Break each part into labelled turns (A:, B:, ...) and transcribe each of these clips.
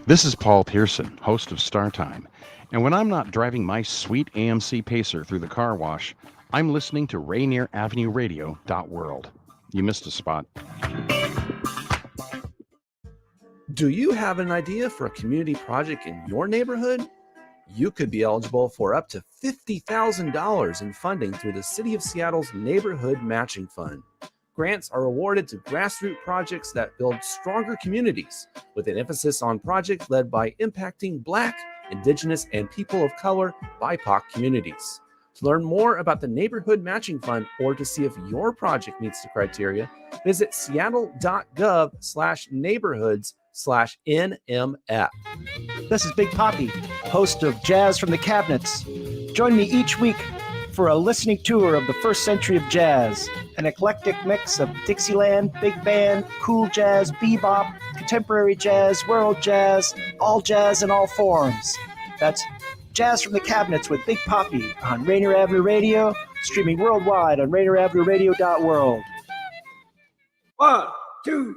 A: This is Paul Pearson, host of Star Time. And when I'm not driving my sweet AMC Pacer through the car wash, I'm listening to Rainier Avenue Radio .world. You missed a spot.
B: Do you have an idea for a community project in your neighborhood? You could be eligible for up to $50,000 in funding through the City of Seattle's Neighborhood Matching Fund. Grants are awarded to grassroots projects that build stronger communities, with an emphasis on projects led by impacting Black, Indigenous, and people of color BIPOC communities. To learn more about the Neighborhood Matching Fund or to see if your project meets the criteria, visit seattle.gov/neighborhoods/NMF.
C: This is Big Poppy, host of Jazz from the Cabinets. Join me each week for a listening tour of the first century of jazz, an eclectic mix of Dixieland, big band, cool jazz, bebop, contemporary jazz, world jazz, all jazz in all forms. That's Jazz from the Cabinets with Big Poppy on Rainier Avenue Radio, streaming worldwide on RainierAvenueRadio.world.
D: 1, 2,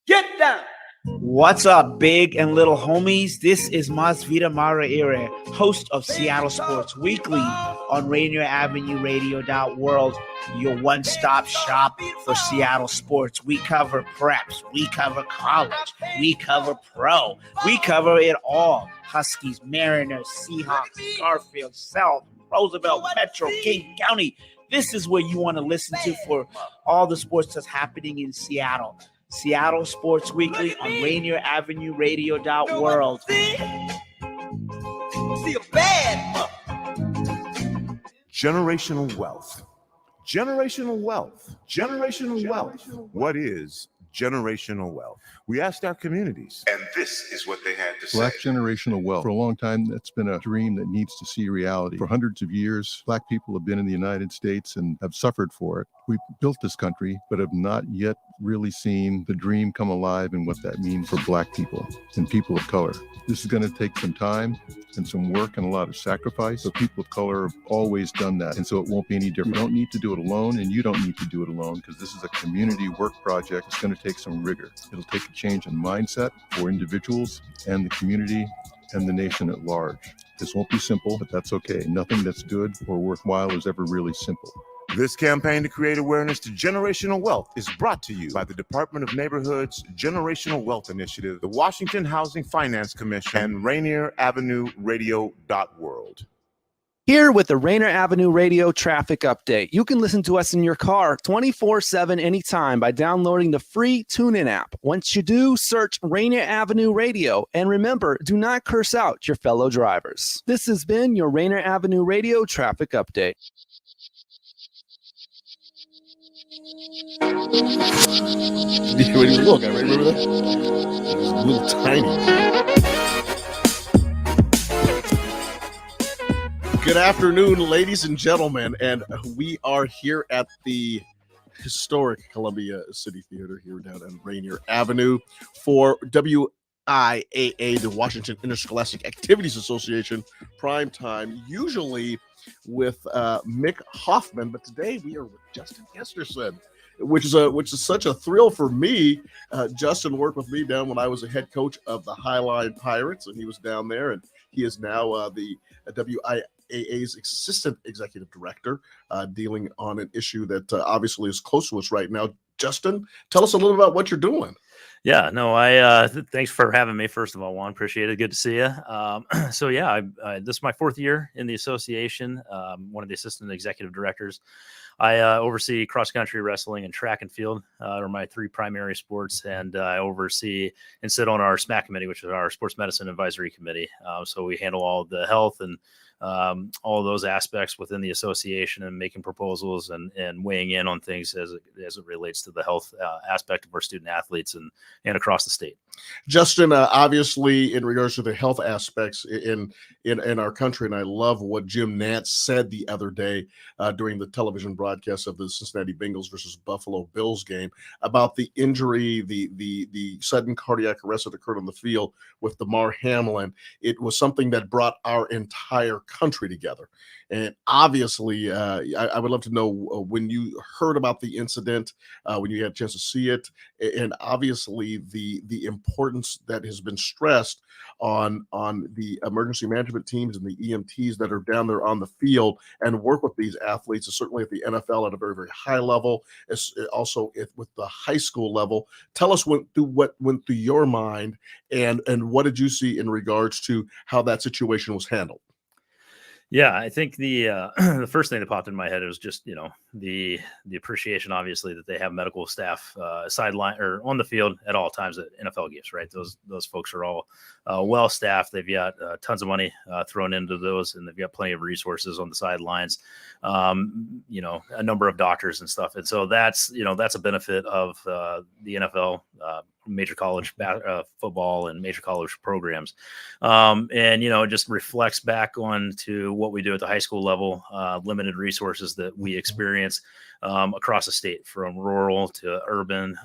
D: get down!
E: What's up, big and little homies? This is Masvita Maraire, host of Seattle Sports Weekly on Rainier Avenue Radio.world, your one-stop shop for Seattle sports. We cover preps, we cover college, we cover pro, we cover it all. Huskies, Mariners, Seahawks, Garfield, South, Roosevelt, Metro, King County. This is where you want to listen to for all the sports that's happening in Seattle. Seattle Sports Weekly on Rainier Avenue Radio.world.
F: Generational wealth. Generational wealth. Generational wealth. What is generational wealth? We asked our communities, and this is what they had to say.
G: Black generational wealth. For a long time, that's been a dream that needs to see reality. For hundreds of years, Black people have been in the United States and have suffered for it. We built this country, but have not yet really seen the dream come alive and what that means for Black people and people of color. This is going to take some time and some work and a lot of sacrifice. So people of color have always done that. And so it won't be any different. We don't need to do it alone, and you don't need to do it alone, because this is a community work project. It's going to take some rigor. It'll take a change in mindset for individuals and the community and the nation at large. This won't be simple, but that's okay. Nothing that's good or worthwhile is ever really simple.
F: This campaign to create awareness to generational wealth is brought to you by the Department of Neighborhoods Generational Wealth Initiative, the Washington Housing Finance Commission, and Rainier Avenue Radio.world.
B: Here with the Rainier Avenue Radio traffic update. You can listen to us in your car 24/7 anytime by downloading the free TuneIn app. Once you do, search Rainier Avenue Radio. And remember, do not curse out your fellow drivers. This has been your Rainier Avenue Radio traffic update.
H: Look, I remember that? It was a little tiny. Good afternoon, ladies and gentlemen, and we are here at the historic Columbia City Theater here down on Rainier Avenue for WIAA, the Washington Interscholastic Activities Association Primetime, usually with Mick Hoffman, but today we are with Justin Kesterson, which is such a thrill for me. Justin worked with me down when I was a head coach of the Highline Pirates, and he was down there, and he is now the WIAA's Assistant Executive Director, dealing on an issue that obviously is close to us right now. Justin, tell us a little about what you're doing.
I: Yeah, no, thanks for having me. First of all, Juan, appreciate it. Good to see you. So yeah, this is my fourth year in the association. One of the assistant executive directors. I oversee cross-country, wrestling, and track and field are my three primary sports, and I oversee and sit on our SMAC committee, which is our Sports Medicine Advisory Committee. So we handle all of the health and all of those aspects within the association, and making proposals and weighing in on things as it relates to the health aspect of our student athletes and across the state.
H: Justin, obviously, in regards to the health aspects in our country, and I love what Jim Nantz said the other day during the television broadcast of the Cincinnati Bengals versus Buffalo Bills game about the injury, the sudden cardiac arrest that occurred on the field with Damar Hamlin. It was something that brought our entire country together. And obviously, I would love to know when you heard about the incident, when you had a chance to see it, and obviously the importance that has been stressed on the emergency management teams and the EMTs that are down there on the field and work with these athletes, certainly at the NFL at a very, very high level, as also with the high school level. Tell us what went through your mind, and what did you see in regards to how that situation was handled?
I: Yeah, I think the the first thing that popped in my head was just the appreciation, obviously, that they have medical staff sideline or on the field at all times at NFL games. Right, those folks are all well staffed. They've got tons of money thrown into those, and they've got plenty of resources on the sidelines. A number of doctors and stuff, and so that's a benefit of the NFL. Major college football and major college programs. It just reflects back on to what we do at the high school level, limited resources that we experience across the state, from rural to urban,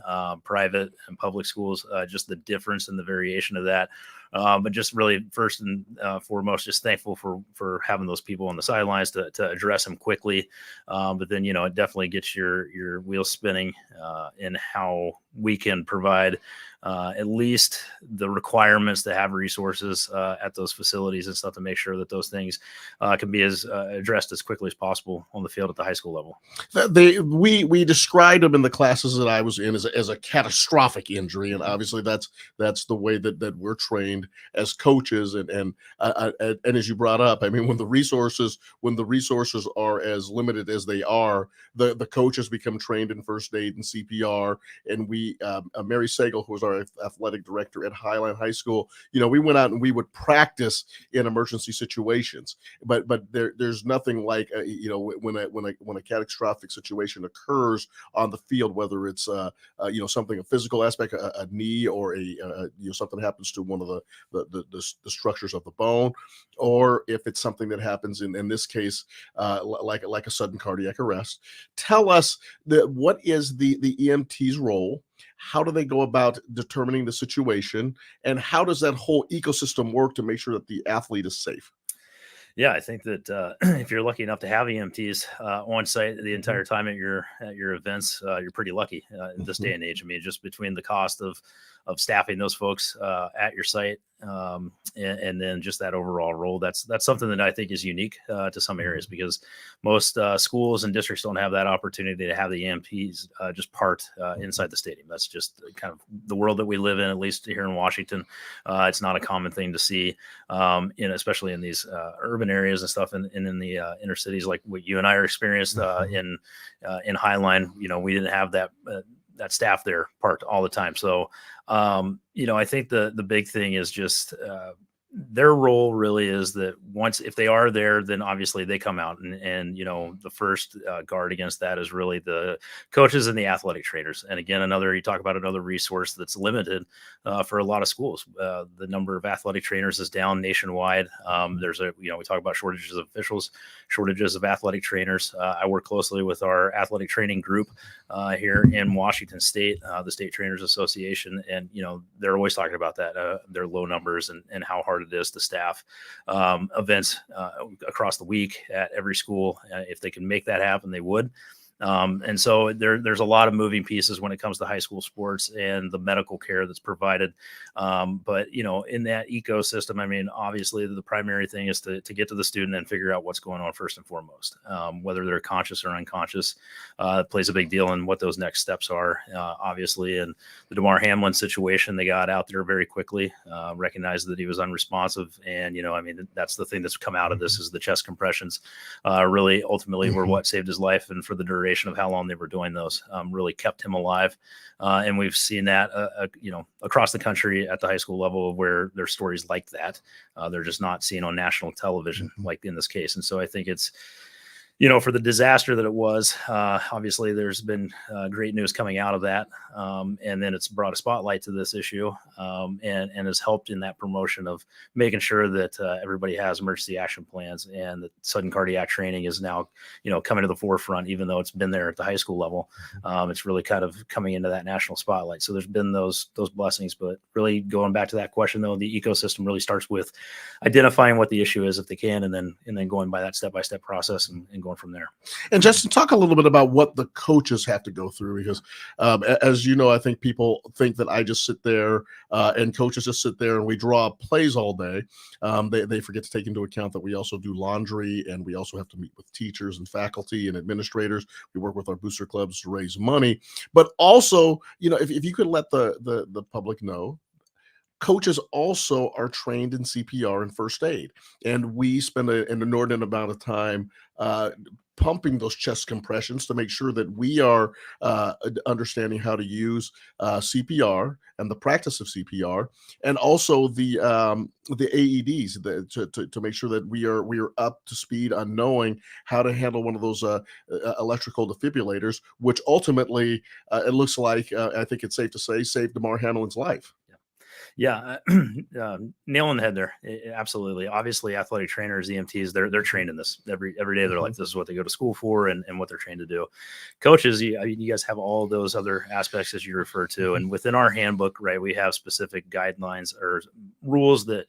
I: private and public schools, just the difference and the variation of that. But just really first and foremost, just thankful for having those people on the sidelines to address them quickly. But then, it definitely gets your wheels spinning in how we can provide at least the requirements to have resources at those facilities and stuff to make sure that those things can be addressed as quickly as possible on the field at the high school level.
H: We described them in the classes that I was in as a catastrophic injury, and obviously that's the way that we're trained as coaches, and as you brought up, I mean, when the resources are as limited as they are, the coaches become trained in first aid and CPR, and we Mary Sagal, who was our athletic director at Highline High School, we went out and we would practice in emergency situations, but there's nothing like when a catastrophic situation occurs on the field, whether it's something, a physical aspect, a knee, or something happens to one of the structures of the bone, or if it's something that happens in this case, like a sudden cardiac arrest. Tell us what is the EMT's role? How do they go about determining the situation, and how does that whole ecosystem work to make sure that the athlete is safe?
I: Yeah, I think that if you're lucky enough to have EMTs on site the entire time at your events, you're pretty lucky in this day and age. I mean, just between the cost of staffing those folks at your site, and then just that overall role, that's something that I think is unique to some areas, because most schools and districts don't have that opportunity to have the EMTs just part inside the stadium. That's just kind of the world that we live in, at least here in Washington. It's not a common thing to see, especially in these urban areas and stuff, and in the inner cities, like what you and I are experienced in Highline. We didn't have that staff there part all the time. So, I think the big thing is just their role really is that if they are there, then obviously they come out and the first guard against that is really the coaches and the athletic trainers. And again, you talk about another resource that's limited for a lot of schools. The number of athletic trainers is down nationwide. We talk about shortages of officials, shortages of athletic trainers. I work closely with our athletic training group here in Washington State, the State Trainers Association. And, they're always talking about that, their low numbers and how hard it is to staff events across the week at every school. If they can make that happen, they would. And so there's a lot of moving pieces when it comes to high school sports and the medical care that's provided. But, in that ecosystem, I mean, obviously the primary thing is to get to the student and figure out what's going on first and foremost, whether they're conscious or unconscious. Plays a big deal in what those next steps are, obviously. And the DeMar Hamlin situation, they got out there very quickly, recognized that he was unresponsive. And, that's the thing that's come out of this, is the chest compressions really ultimately were what saved his life. And for the duration of how long they were doing those, really kept him alive. And we've seen that, across the country at the high school level, where there's stories like that. They're just not seen on national television, like in this case. And so I think it's for the disaster that it was, obviously there's been great news coming out of that. And then it's brought a spotlight to this issue and has helped in that promotion of making sure that everybody has emergency action plans, and that sudden cardiac training is now, coming to the forefront, even though it's been there at the high school level. It's really kind of coming into that national spotlight. So there's been those blessings, but really going back to that question though, the ecosystem really starts with identifying what the issue is if they can, and then going by that step-by-step process and going from there.
H: And Justin, talk a little bit about what the coaches have to go through, because as you know, I think people think that I just sit there and coaches just sit there and we draw plays all day. They forget to take into account that we also do laundry, and we also have to meet with teachers and faculty and administrators. We work with our booster clubs to raise money, but also, if you could let the public know, coaches also are trained in CPR and first aid, and we spend an inordinate amount of time pumping those chest compressions to make sure that we are understanding how to use CPR and the practice of CPR, and also the AEDs to make sure that we are up to speed on knowing how to handle one of those electrical defibrillators, which ultimately it looks like I think it's safe to say saved Damar Hamlin's life.
I: Yeah, nail on the head there. Absolutely. Obviously, athletic trainers, EMTs, they're trained in this every day. They're like, this is what they go to school for and what they're trained to do. Coaches, you guys have all those other aspects as you refer to, and within our handbook, right, we have specific guidelines or rules that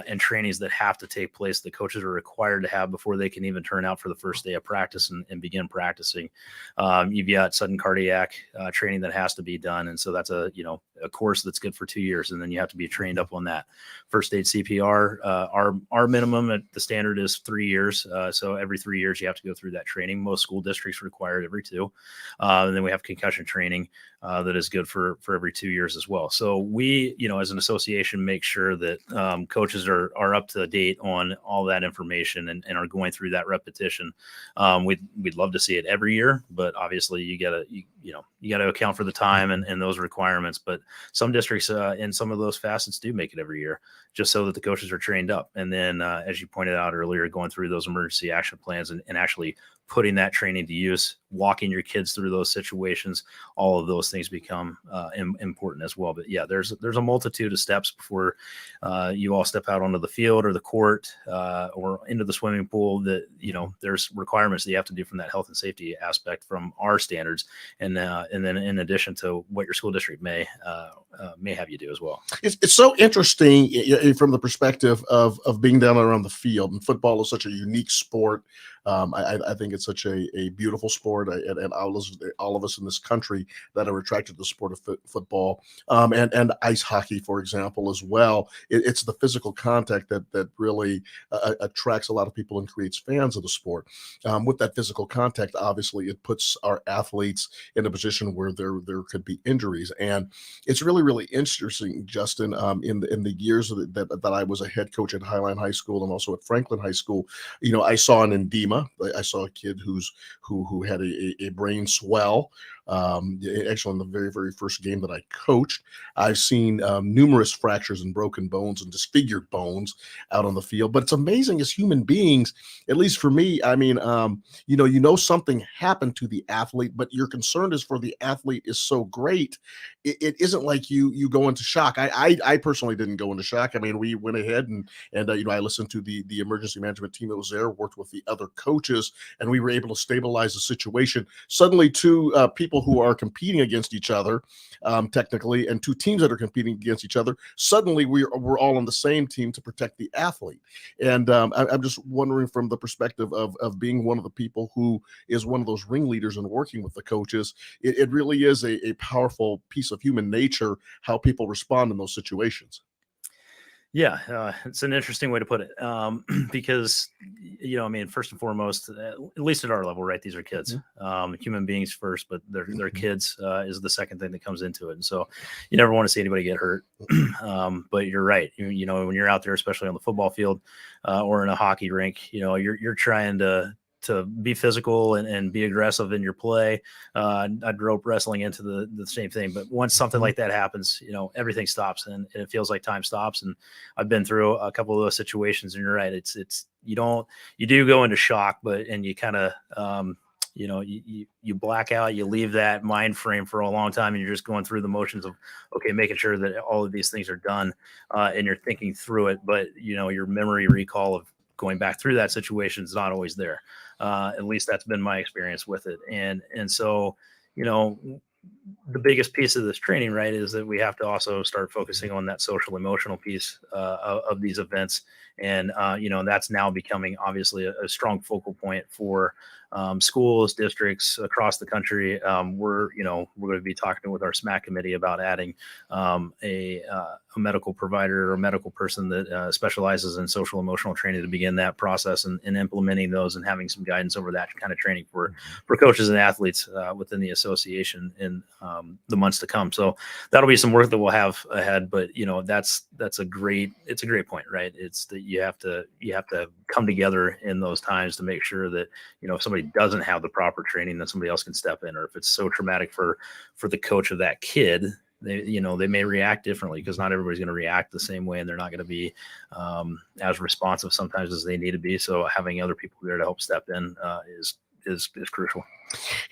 I: and trainings that have to take place that coaches are required to have before they can even turn out for the first day of practice and begin practicing. You've got sudden cardiac training that has to be done, and so that's a course that's good for 2 years, and then you have to be trained up on that. First aid CPR, our minimum at the standard is 3 years, so every 3 years you have to go through that training. Most school districts require it every 2, and then we have concussion training that is good for every 2 years as well. So we, as an association, make sure that coaches are up to date on all that information and are going through that repetition. We'd love to see it every year, but obviously you gotta account for the time and those requirements. But some districts in some of those facets do make it every year, just so that the coaches are trained up. And then, as you pointed out earlier, going through those emergency action plans and actually putting that training to use, walking your kids through those situations, all of those things become important as well. But yeah, there's a multitude of steps before you all step out onto the field or the court or into the swimming pool. That there's requirements that you have to do from that health and safety aspect from our standards, and then in addition to what your school district may have you do as well.
H: It's so interesting from the perspective of being down around the field, and football is such a unique sport. I think it's such a beautiful sport, and all of us in this country that are attracted to the sport of football and ice hockey, for example, as well. It's the physical contact that really attracts a lot of people and creates fans of the sport. With that physical contact, obviously, it puts our athletes in a position where there could be injuries, and it's really, really interesting, Justin. In the years that I was a head coach at Highline High School and also at Franklin High School, I saw an edema. I saw a kid who had a brain swell. Actually, in the very, very first game that I coached, I've seen numerous fractures and broken bones and disfigured bones out on the field. But it's amazing as human beings, at least for me. I mean, something happened to the athlete, but your concern is for the athlete is so great. It isn't like you go into shock. I personally didn't go into shock. I mean, we went ahead and I listened to the emergency management team that was there, worked with the other coaches, and we were able to stabilize the situation. Suddenly, two people who are competing against each other, technically, and two teams that are competing against each other, suddenly we're all on the same team to protect the athlete. And I'm just wondering, from the perspective of being one of the people who is one of those ringleaders and working with the coaches, it really is a powerful piece of human nature, how people respond in those situations.
I: Yeah, it's an interesting way to put it, because, first and foremost, at least at our level, right, these are kids, human beings first, but they're kids is the second thing that comes into it. And so you never want to see anybody get hurt. But you're right. When you're out there, especially on the football field or in a hockey rink, you're trying to to be physical and be aggressive in your play. I'd rope wrestling into the same thing. But once something like that happens, everything stops and it feels like time stops. And I've been through a couple of those situations, and you're right. You do go into shock, and you kind of, you black out, you leave that mind frame for a long time, and you're just going through the motions of, okay, making sure that all of these things are done, and you're thinking through it. But, your memory recall of going back through that situation is not always there. At least that's been my experience with it. And so, the biggest piece of this training, right, is that we have to also start focusing on that social emotional piece of these events. And, that's now becoming obviously a strong focal point for schools, districts across the country. We're going to be talking with our SMAC committee about adding a medical provider or medical person that specializes in social emotional training to begin that process and implementing those and having some guidance over that kind of training for coaches and athletes within the association in the months to come. So that'll be some work that we'll have ahead. But it's a great point, right? It's that you have to come together in those times to make sure that if somebody doesn't have the proper training, that somebody else can step in. Or if it's so traumatic for the coach of that kid, they may react differently, because not everybody's going to react the same way, and they're not going to be as responsive sometimes as they need to be. So having other people there to help step in is crucial.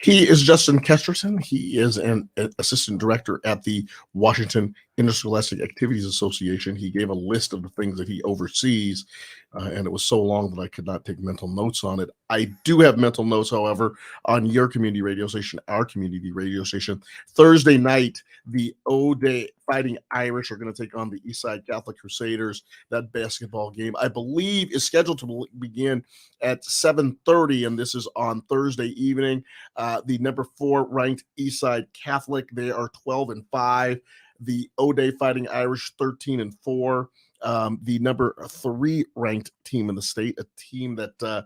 H: He is Justin Kesterson. He is an assistant director at the Washington Interscholastic Activities Association. He gave a list of the things that he oversees, and it was so long that I could not take mental notes on it. I do have mental notes, however, on your community radio station, our community radio station. Thursday night, the O'Day Fighting Irish are going to take on the Eastside Catholic Crusaders. That basketball game, I believe, is scheduled to begin at 7:30, and this is on Thursday evening. The number 4 ranked Eastside Catholic, they are 12-5. The O'Day Fighting Irish 13-4. The number 3 ranked team in the state, a team that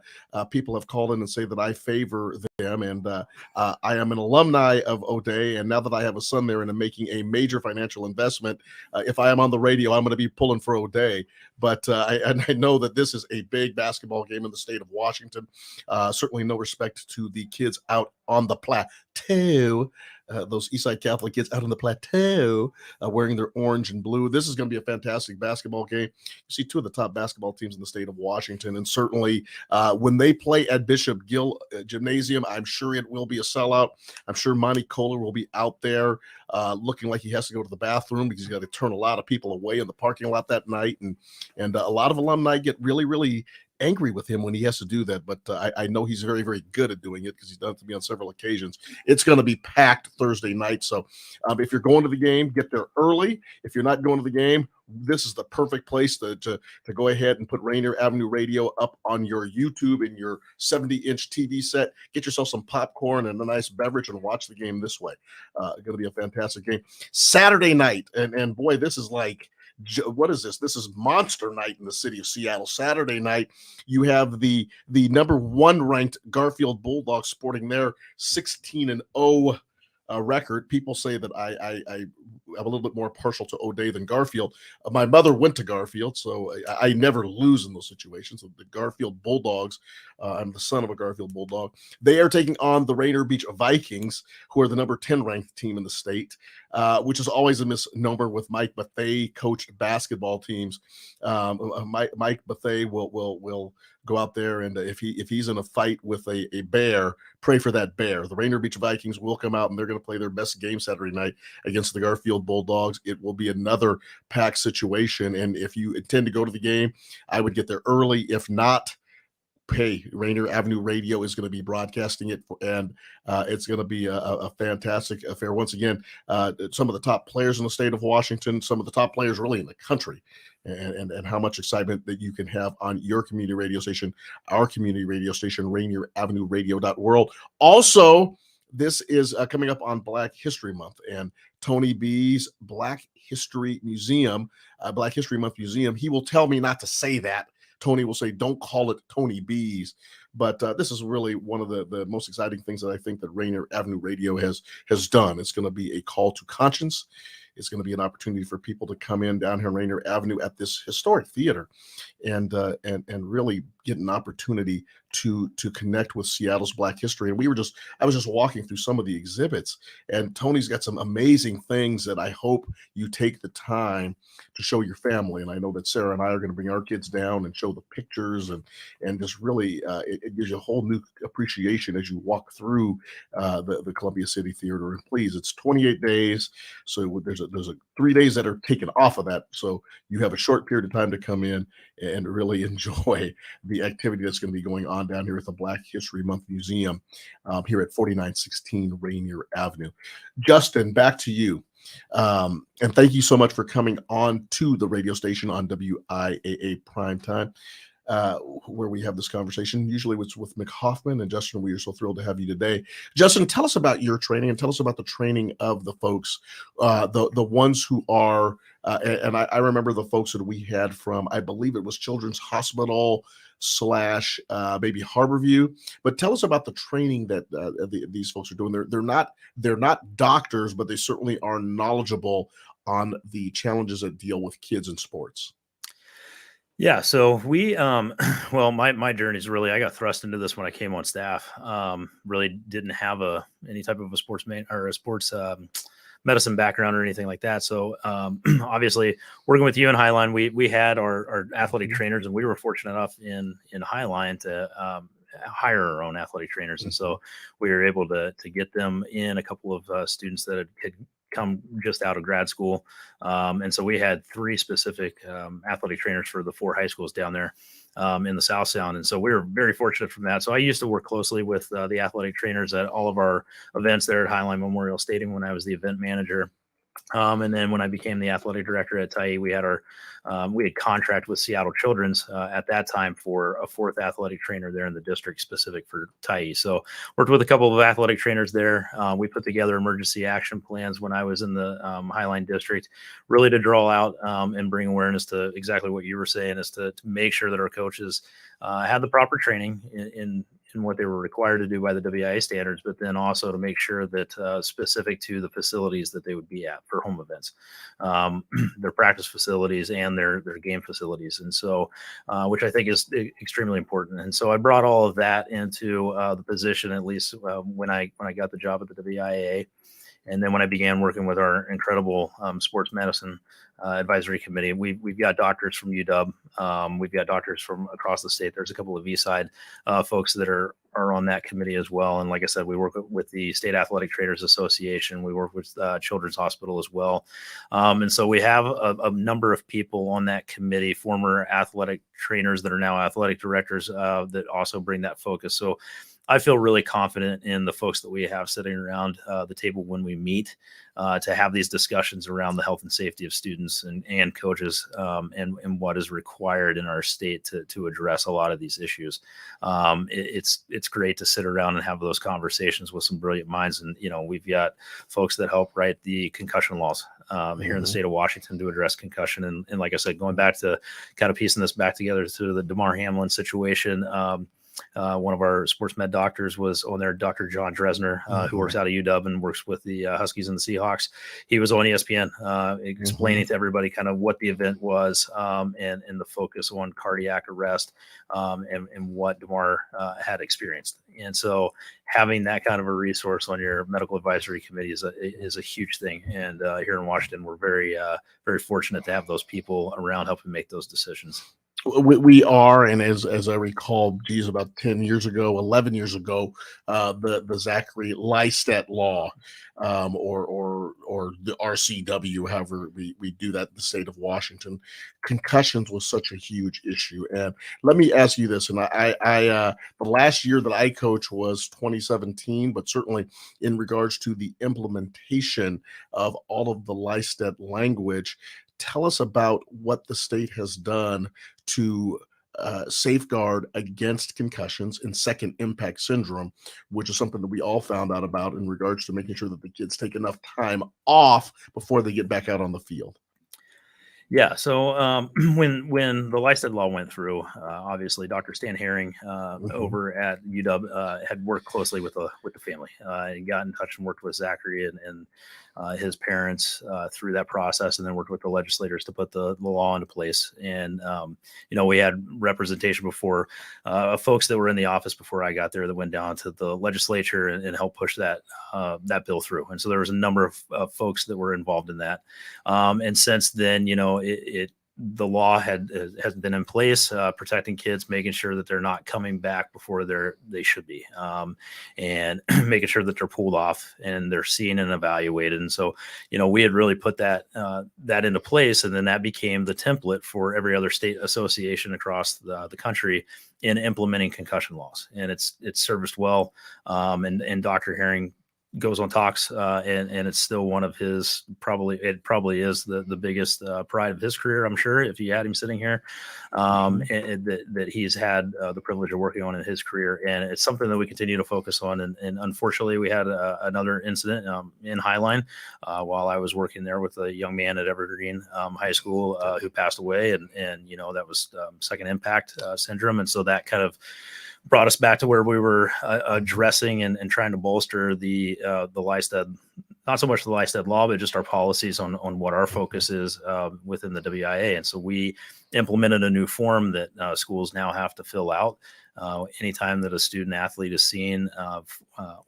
H: people have called in and say that I favor them. And I am an alumni of O'Day. And now that I have a son there and I'm making a major financial investment, if I am on the radio, I'm going to be pulling for O'Day. But I know that this is a big basketball game in the state of Washington. Certainly no respect to the kids out on the plateau. Those Eastside Catholic kids out on the plateau wearing their orange and blue. This is going to be a fantastic basketball game. You see 2 of the top basketball teams in the state of Washington, and certainly when they play at Bishop Gill Gymnasium, I'm sure it will be a sellout. I'm sure Monty Kohler will be out there looking like he has to go to the bathroom because he's got to turn a lot of people away in the parking lot that night, and a lot of alumni get really, really angry with him when he has to do that, but I know he's very, very good at doing it because he's done it to me on several occasions. It's going to be packed Thursday night, so if you're going to the game, get there early. If you're not going to the game, this is the perfect place to go ahead and put Rainier Avenue Radio up on your YouTube and your 70-inch TV set. Get yourself some popcorn and a nice beverage and watch the game this way. Going to be a fantastic game. Saturday night, and boy, this is like, what is this? This is monster night in the city of Seattle. Saturday night, you have the number 1 ranked Garfield Bulldogs sporting their 16-0 record. People say that I'm a little bit more partial to O'Day than Garfield. My mother went to Garfield, so I never lose in those situations. So the Garfield Bulldogs, I'm the son of a Garfield Bulldog. They are taking on the Rainier Beach Vikings, who are the number 10 ranked team in the state, which is always a misnomer with Mike Bethea coached basketball teams. Mike Bethea will go out there, and if he's in a fight with a bear, pray for that bear. The Rainier Beach Vikings will come out, and they're going to play their best game Saturday night against the Garfield Bulldogs. It will be another packed situation, and if you intend to go to the game, I would get there early. If not, hey, Rainier Avenue Radio is going to be broadcasting it, and it's going to be a fantastic affair. Once again, some of the top players in the state of Washington, some of the top players really in the country, and how much excitement that you can have on your community radio station, our community radio station, Rainier Avenue Radio.world. Also, this is coming up on Black History Month, and Tony B's Black History Museum, Black History Month Museum, he will tell me not to say that. Tony will say, don't call it Tony B's. But this is really one of the most exciting things that I think that Rainier Avenue Radio has done. It's going to be a call to conscience. is going to be an opportunity for people to come in down here on Rainier Avenue at this historic theater and really get an opportunity to connect with Seattle's Black history. And I was just walking through some of the exhibits, and Tony's got some amazing things that I hope you take the time to show your family. And I know that Sarah and I are going to bring our kids down and show the pictures and just really it gives you a whole new appreciation as you walk through the Columbia City Theater. And please, it's 28 days, so there's a 3 days that are taken off of that, so you have a short period of time to come in and really enjoy the activity that's going to be going on down here at the Black History Month Museum here at 4916 Rainier Avenue. Justin, back to you. And thank you so much for coming on to the radio station on WIAA Primetime, where we have this conversation. Usually it's with Mick Hoffman. And Justin, we are so thrilled to have you today. Justin, tell us about your training and tell us about the training of the folks, the ones who are, and I remember the folks that we had from, I believe it was Children's Hospital / maybe Harborview. But tell us about the training that these folks are doing. They're not doctors, but they certainly are knowledgeable on the challenges that deal with kids in sports.
I: Yeah, so we, well, my journey is really, I got thrust into this when I came on staff. Really didn't have any type of a sports medicine background or anything like that. So obviously, working with you in Highline, we had our athletic trainers, and we were fortunate enough in Highline to hire our own athletic trainers, and so we were able to get them in a couple of students that had come just out of grad school. And so we had 3 specific athletic trainers for the 4 high schools down there in the South Sound. And so we were very fortunate from that. So I used to work closely with the athletic trainers at all of our events there at Highline Memorial Stadium when I was the event manager. And then when I became the athletic director at Tyee, we had contract with Seattle Children's at that time for a 4th athletic trainer there in the district specific for Tyee. So worked with a couple of athletic trainers there. We put together emergency action plans when I was in the Highline district, really to draw out and bring awareness to exactly what you were saying, is to make sure that our coaches had the proper training in what they were required to do by the WIAA standards, but then also to make sure that specific to the facilities that they would be at for home events, their practice facilities and their game facilities. And so, which I think is extremely important. And so I brought all of that into the position, at least when I got the job at the WIAA. And then when I began working with our incredible sports medicine advisory committee, we've got doctors from UW. We've got doctors from across the state. There's a couple of Eastside folks that are on that committee as well. And like I said, we work with the State Athletic Trainers Association. We work with Children's Hospital as well. And so we have a number of people on that committee, former athletic trainers that are now athletic directors that also bring that focus. So I feel really confident in the folks that we have sitting around the table when we meet to have these discussions around the health and safety of students and coaches and what is required in our state to address a lot of these issues. It's great to sit around and have those conversations with some brilliant minds. And, we've got folks that help write the concussion laws here in the state of Washington to address concussion. And like I said, going back to kind of piecing this back together to the DeMar Hamlin situation, one of our sports med doctors was on there, Dr. John Dresner, who works out of UW and works with the Huskies and the Seahawks. He was on ESPN explaining to everybody kind of what the event was and the focus on cardiac arrest and what DeMar had experienced. And so having that kind of a resource on your medical advisory committee is a huge thing. And here in Washington, we're very, very fortunate to have those people around helping make those decisions.
H: We are, and as I recall, about 10 years ago, 11 years ago, the Zachary Lystet law, or the RCW, however we do that in the state of Washington, concussions was such a huge issue. And let me ask you this, and I the last year that I coached was 2017, but certainly in regards to the implementation of all of the Lystet language, tell us about what the state has done to safeguard against concussions and second impact syndrome, which is something that we all found out about in regards to making sure that the kids take enough time off before they get back out on the field.
I: Yeah. So when the Lysted law went through, obviously Dr. Stan Herring over at UW had worked closely with the family. He got in touch and worked with Zachary and his parents through that process, and then worked with the legislators to put the law into place. And we had representation before folks that were in the office before I got there that went down to the legislature and helped push that bill through. And so there was a number of folks that were involved in that. And since then, the law has been in place, protecting kids, making sure that they're not coming back before they should be, and making sure that they're pulled off and they're seen and evaluated. And so, we had really put that into place, and then that became the template for every other state association across the country in implementing concussion laws. And it's served us well. And Dr. Herring goes on talks, and it's still one of his probably is the biggest pride of his career, I'm sure, if you had him sitting here, and that he's had the privilege of working on in his career. And it's something that we continue to focus on. And unfortunately, we had another incident in Highline while I was working there with a young man at Evergreen High School who passed away, and that was second impact syndrome. And so that kind of brought us back to where we were addressing and trying to bolster the LISTED, not so much the LISTED law, but just our policies on what our focus is within the WIAA. And so we implemented a new form that schools now have to fill out anytime that a student athlete is seen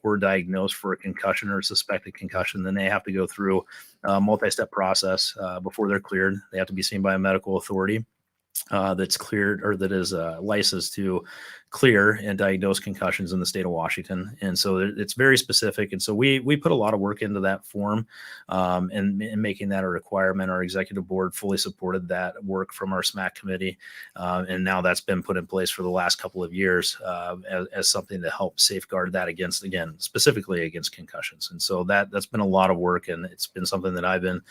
I: or diagnosed for a concussion or suspected concussion. Then they have to go through a multi-step process before they're cleared. They have to be seen by a medical authority that's cleared or that is licensed to clear and diagnose concussions in the state of Washington. And so it's very specific. And so we put a lot of work into that form and making that a requirement. Our executive board fully supported that work from our SMAC committee. And now that's been put in place for the last couple of years as something to help safeguard that against, again, specifically against concussions. And so that's been a lot of work, and it's been something that I've been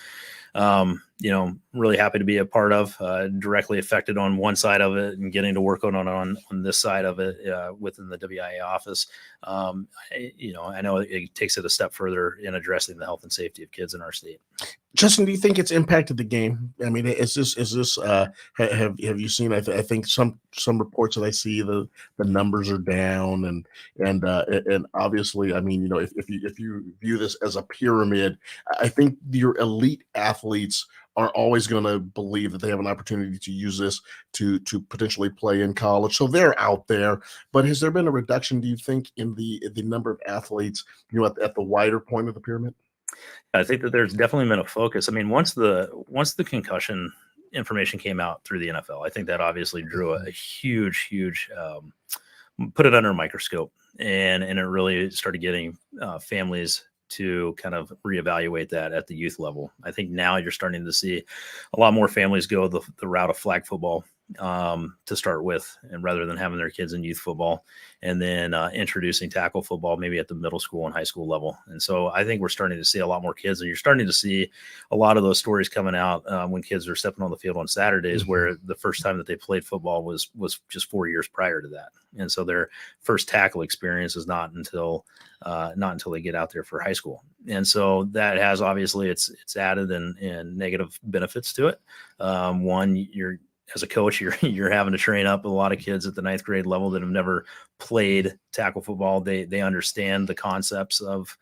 I: really happy to be a part of, directly affected on one side of it and getting to work on this side of it within the WIAA office. I know it takes it a step further in addressing the health and safety of kids in our state.
H: Justin, do you think it's impacted the game? I mean, is this have you seen? I think some reports that I see the numbers are down, and obviously, I mean, if you view this as a pyramid, I think your elite athletes are always going to believe that they have an opportunity to use this to potentially play in college. So they're out there. But has there been a reduction, do you think, in the number of athletes, at the wider point of the pyramid?
I: I think that there's definitely been a focus. I mean, once the concussion information came out through the NFL, I think that obviously drew a huge, put it under a microscope, and it really started getting families to kind of reevaluate that at the youth level. I think now you're starting to see a lot more families go the route of flag football to start with, and rather than having their kids in youth football, and then introducing tackle football maybe at the middle school and high school level. And so I think we're starting to see a lot more kids, and you're starting to see a lot of those stories coming out when kids are stepping on the field on Saturdays, where the first time that they played football was just 4 years prior to that. And so their first tackle experience is not until they get out there for high school. And so that has obviously it's added and negative benefits to it. One, as a coach, you're having to train up a lot of kids at the 9th grade level that have never played tackle football. They understand the concepts of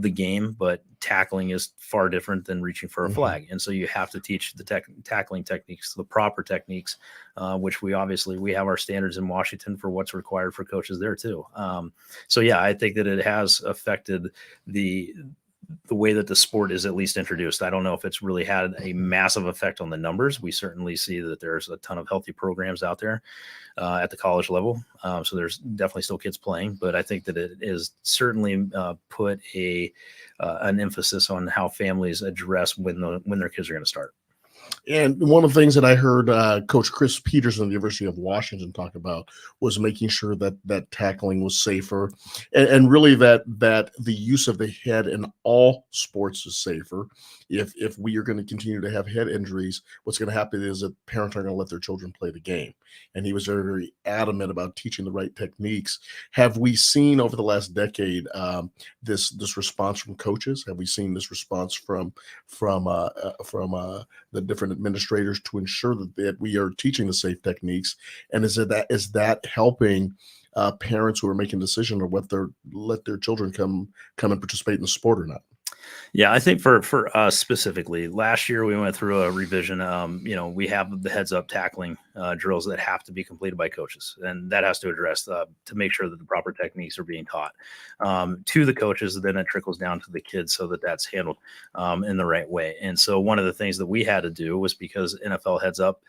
I: the game, but tackling is far different than reaching for a flag. And so you have to teach the tackling techniques, the proper techniques, which we have our standards in Washington for what's required for coaches there too. So yeah, I think that it has affected the way that the sport is at least introduced. I don't know if it's really had a massive effect on the numbers. We certainly see that there's a ton of healthy programs out there at the college level. So there's definitely still kids playing, but I think that it is certainly put an emphasis on how families address when their kids are going to start.
H: And one of the things that I heard Coach Chris Peterson of the University of Washington talk about was making sure that tackling was safer, and really that the use of the head in all sports is safer. If we are going to continue to have head injuries, what's going to happen is that parents aren't going to let their children play the game. And he was very, very adamant about teaching the right techniques. Have we seen over the last decade this response from coaches? Have we seen this response from the different administrators to ensure that we are teaching the safe techniques? And is that helping parents who are making decisions or let their children come and participate in the sport or not?
I: Yeah, I think for us specifically, last year we went through a revision. We have the heads up tackling drills that have to be completed by coaches, and that has to address to make sure that the proper techniques are being taught to the coaches. Then it trickles down to the kids so that that's handled in the right way. And so one of the things that we had to do was, because NFL heads up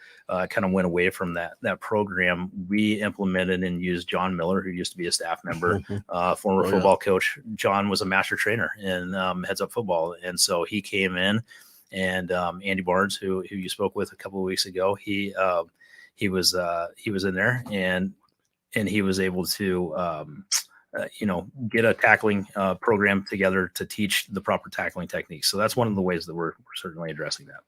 I: kind of went away from that program, we implemented and used John Miller, who used to be a staff member, former football coach. John was a master trainer in heads up football. And so he came in, and Andy Barnes, who you spoke with a couple of weeks ago, he was in there, and he was able to get a tackling program together to teach the proper tackling techniques. So that's one of the ways that we're certainly addressing that.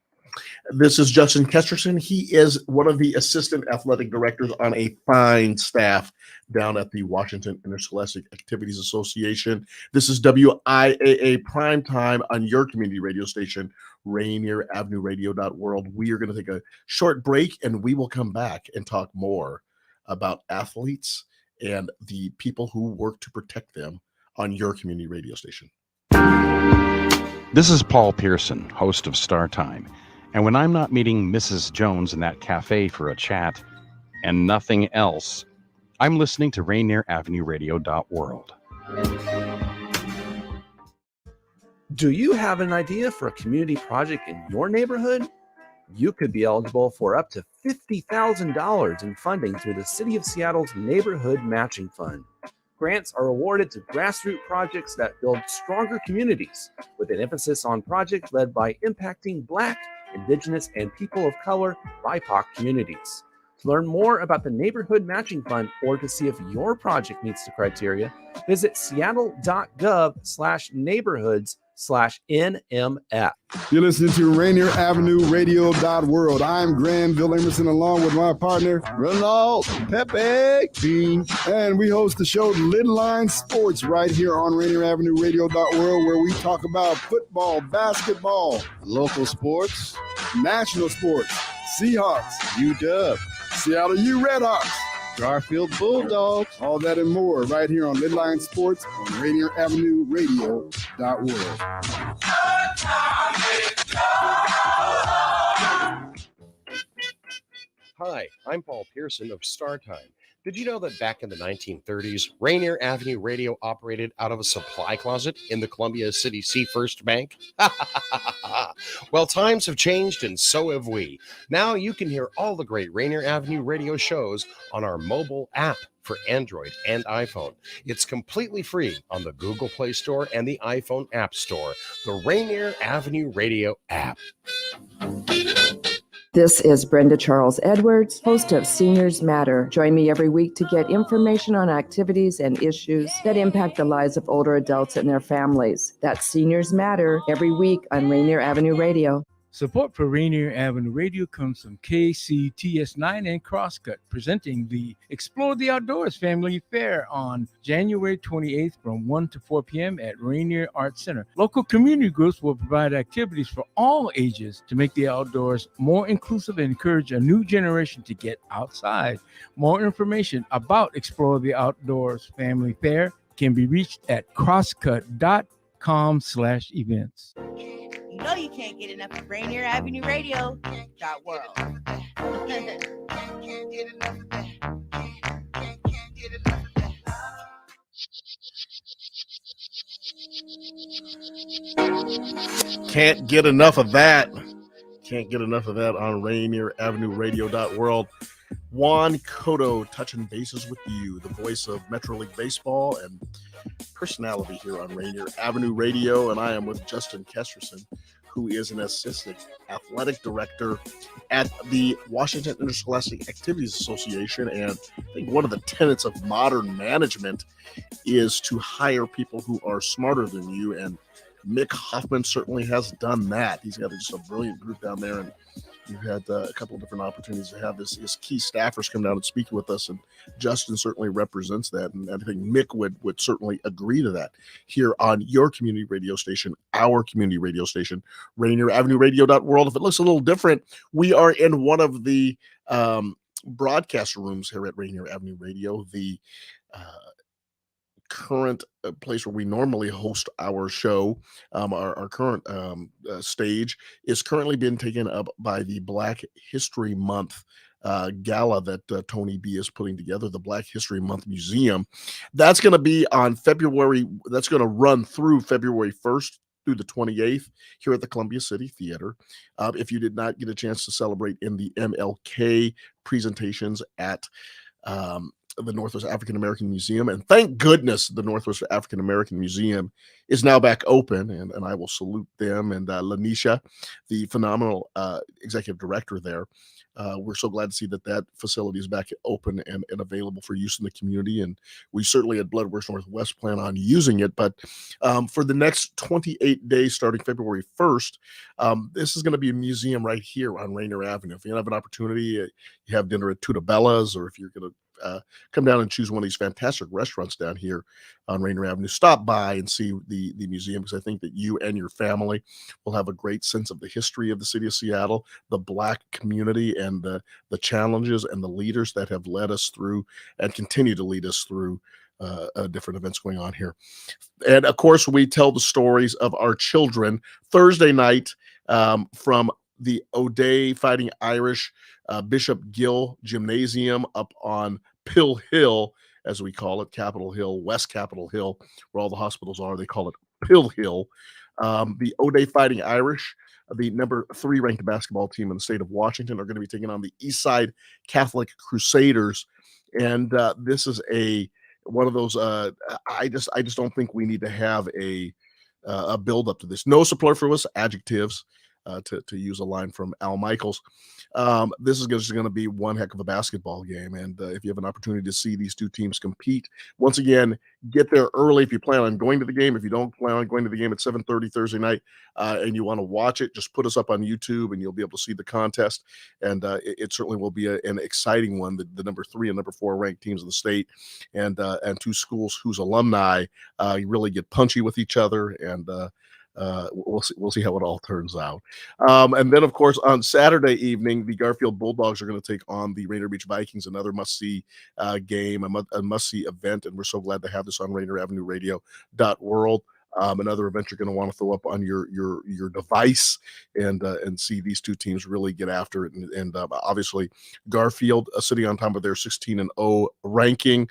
H: This is Justin Kesterson. He is one of the assistant athletic directors on a fine staff down at the Washington Interscholastic Activities Association. This is WIAA Primetime on your community radio station, Rainier Avenue Radio.world. We are going to take a short break, and we will come back and talk more about athletes and the people who work to protect them on your community radio station.
A: This is Paul Pearson, host of Star Time. And when I'm not meeting Mrs. Jones in that cafe for a chat and nothing else, I'm listening to Rainier Avenue Radio.world.
B: Do you have an idea for a community project in your neighborhood? You could be eligible for up to $50,000 in funding through the City of Seattle's Neighborhood Matching Fund. Grants are awarded to grassroots projects that build stronger communities, with an emphasis on projects led by impacting Black, Indigenous, and people of color BIPOC communities. To learn more about the Neighborhood Matching Fund, or to see if your project meets the criteria, visit seattle.gov/neighborhoods/NMF.
J: You're listening to Rainier Avenue Radio.world. I'm Granville Emerson, along with my partner, Ronald Pepe Bean, and we host the show Little Line Sports right here on Rainier Avenue Radio.world, where we talk about football, basketball, local sports, national sports, Seahawks, UW, Seattle U Redhawks, Garfield Bulldogs, all that and more right here on Little Line Sports on Rainier Avenue Radio.world.
K: Hi, I'm Paul Pearson of Star Time. Did you know that back in the 1930s, Rainier Avenue Radio operated out of a supply closet in the Columbia City Sea First Bank? Well, times have changed, and so have we. Now you can hear all the great Rainier Avenue Radio shows on our mobile app for Android and iPhone. It's completely free on the Google Play Store and the iPhone App Store. The Rainier Avenue Radio app.
L: This is Brenda Charles Edwards, host of Seniors Matter. Join me every week to get information on activities and issues that impact the lives of older adults and their families. That's Seniors Matter every week on Rainier Avenue Radio.
M: Support for Rainier Avenue Radio comes from KCTS9 and Crosscut, presenting the Explore the Outdoors Family Fair on January 28th from 1 to 4 p.m. at Rainier Arts Center. Local community groups will provide activities for all ages to make the outdoors more inclusive and encourage a new generation to get outside. More information about Explore the Outdoors Family Fair can be reached at crosscut.com/events.
N: You know you can't get enough of Rainier Avenue Radio.world.
H: Can't get enough of that. Can't get enough of that on Rainier Avenue Radio.world. Juan Cotto touching bases with you, the voice of Metro League Baseball and personality here on Rainier Avenue Radio. And I am with Justin Kesterson, who is an assistant athletic director at the Washington Interscholastic Activities Association. And I think one of the tenets of modern management is to hire people who are smarter than you. And Mick Hoffman certainly has done that. He's got just a brilliant group down there, and we've had a couple of different opportunities to have his key staffers come down and speak with us, and Justin certainly represents that, and I think Mick would certainly agree to that here on your community radio station, our community radio station, Rainier Avenue Radio.world. If it looks a little different, we are in one of the broadcast rooms here at Rainier Avenue Radio, the current place where we normally host our show, our current stage, is currently being taken up by the Black History Month gala that Tony B is putting together, the Black History Month Museum. That's going to be on February. That's going to run through February 1st through the 28th here at the Columbia City Theater. If you did not get a chance to celebrate in the MLK presentations at the Northwest African American Museum, and thank goodness the Northwest African American Museum is now back open, and I will salute them and Lanisha, the phenomenal executive director there. We're so glad to see that facility is back open and available for use in the community, and we certainly at Bloodworks Northwest plan on using it. But for the next 28 days starting February 1st, this is going to be a museum right here on Rainier Avenue. If you have an opportunity, you have dinner at Tudabella's, or if you're going to come down and choose one of these fantastic restaurants down here on Rainier Avenue, stop by and see the museum, because I think that you and your family will have a great sense of the history of the city of Seattle, the Black community, and the challenges and the leaders that have led us through and continue to lead us through different events going on here. And of course, we tell the stories of our children Thursday night from the O'Day Fighting Irish Bishop Gill Gymnasium up on Pill Hill, as we call it, Capitol Hill, West Capitol Hill, where all the hospitals are. They call it Pill Hill. The O'Day Fighting Irish, the number 3 ranked basketball team in the state of Washington, are going to be taking on the Eastside Catholic Crusaders. And this is one of those, I just don't think we need to have a build up to this. No superfluous adjectives, to use a line from Al Michaels. This is just going to be one heck of a basketball game. And if you have an opportunity to see these two teams compete, once again, get there early if you plan on going to the game. If you don't plan on going to the game at 7:30 Thursday night and you want to watch it, just put us up on YouTube and you'll be able to see the contest. And it certainly will be an exciting one. The number 3 and number 4 ranked teams in the state, and two schools whose alumni really get punchy with each other. And we'll see how it all turns out. And then, of course, on Saturday evening, the Garfield Bulldogs are going to take on the Rainier Beach Vikings, another must-see game, a must-see event, and we're so glad to have this on Rainier Avenue Radio.world. Another event you're going to want to throw up on your device and see these two teams really get after it. And obviously, Garfield sitting on top of their 16-0 ranking.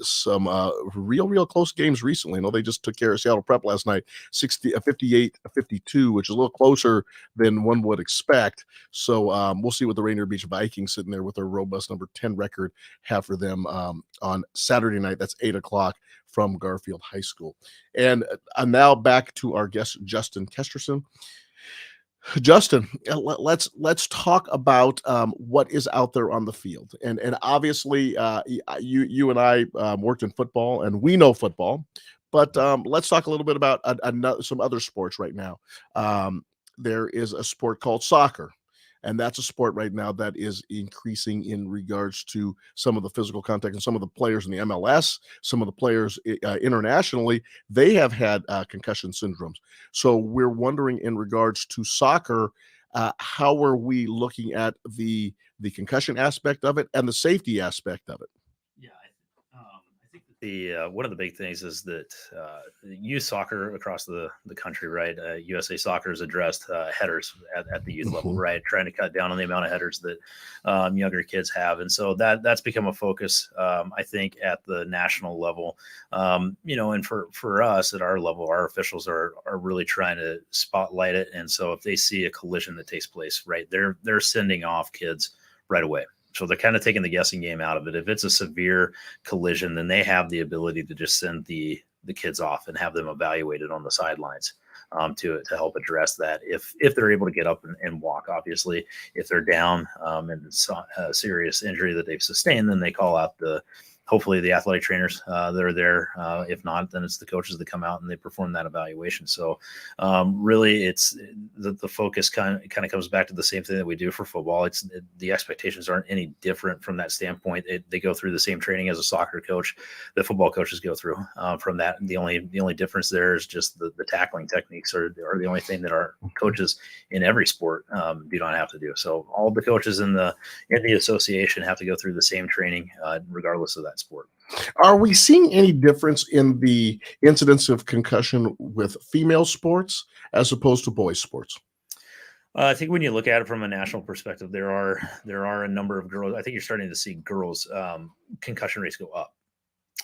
H: Some real close games recently. I know they just took care of Seattle Prep last night, 58-52, which is a little closer than one would expect. So we'll see what the Rainier Beach Vikings, sitting there with their robust number 10 record, have for them on Saturday night. That's 8:00 from Garfield High School. And now back to our guest, Justin Kesterson. Justin, let's talk about what is out there on the field. And obviously, you and I worked in football, and we know football. But let's talk a little bit about some other sports right now. There is a sport called soccer. And that's a sport right now that is increasing in regards to some of the physical contact, and some of the players in the MLS, some of the players internationally, they have had concussion syndromes. So we're wondering, in regards to soccer, how are we looking at the concussion aspect of it and the safety aspect of it?
I: Yeah, I think that one of the big things is that youth soccer across the country, right? USA Soccer has addressed headers at the youth level, right? Trying to cut down on the amount of headers that younger kids have. And so that's become a focus, I think, at the national level. And for us at our level, our officials are really trying to spotlight it. And so if they see a collision that takes place, right, they're sending off kids right away. So they're kind of taking the guessing game out of it. If it's a severe collision, then they have the ability to just send the kids off and have them evaluated on the sidelines to help address that. If they're able to get up and walk, obviously, if they're down and a serious injury that they've sustained, then they call out hopefully the athletic trainers that are there. If not, then it's the coaches that come out and they perform that evaluation. So really, it's the focus kind of comes back to the same thing that we do for football. It's the expectations aren't any different from that standpoint. They go through the same training as a soccer coach that football coaches go through. From that, the only difference there is just the tackling techniques are the only thing that our coaches in every sport do not have to do. So all the coaches in the association have to go through the same training, regardless of that sport.
H: Are we seeing any difference in the incidence of concussion with female sports as opposed to boys sports?
I: I think when you look at it from a national perspective, there are a number of girls. I think you're starting to see girls concussion rates go up.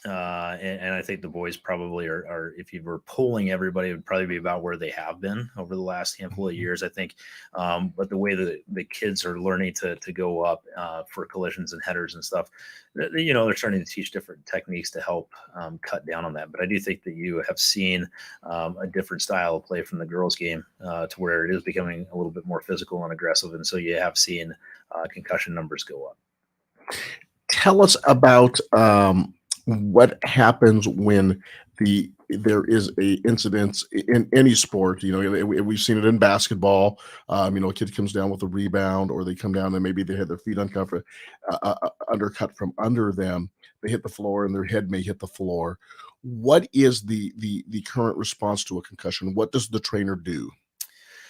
I: And I think the boys probably are, if you were polling everybody, it would probably be about where they have been over the last handful of years, I think. But the way that the kids are learning to go up for collisions and headers and stuff, they're starting to teach different techniques to help cut down on that. But I do think that you have seen a different style of play from the girls' game to where it is becoming a little bit more physical and aggressive. And so you have seen concussion numbers go up.
H: Tell us about what happens when there is a incident in any sport. We've seen it in basketball. A kid comes down with a rebound, or they come down and maybe they had their feet undercut from under them. They hit the floor and their head may hit the floor. What is the current response to a concussion? What does the trainer do?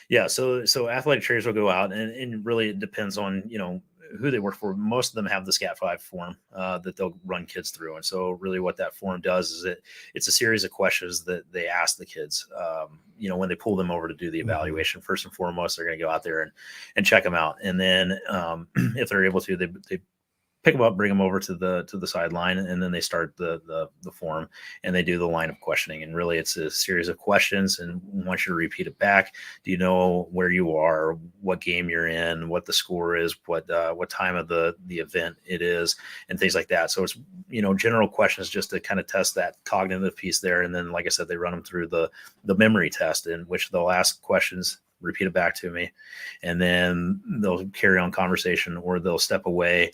I: Yeah, so athletic trainers will go out, and really it depends on who they work for. Most of them have the SCAT 5 form that they'll run kids through, and so really what that form does is it's a series of questions that they ask the kids. When they pull them over to do the evaluation, first and foremost, they're going to go out there and check them out, and then if they're able to, they pick them up, bring them over to the sideline, and then they start the form, and they do the line of questioning. And really it's a series of questions, and want you to repeat it back. Do you know where you are, what game you're in, what the score is, what time of the event it is, and things like that. So it's general questions just to kind of test that cognitive piece there. And then, like I said, they run them through the memory test, in which they'll ask questions, repeat it back to me, and then they'll carry on conversation, or they'll step away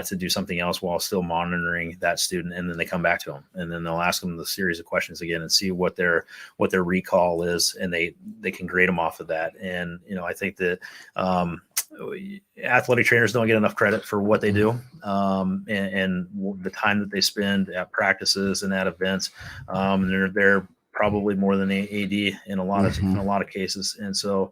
I: to do something else while still monitoring that student, and then they come back to them, and then they'll ask them the series of questions again and see what their recall is, and they can grade them off of that. And I think that athletic trainers don't get enough credit for what they do, and the time that they spend at practices and at events. They're probably more than AD in a lot of cases. And so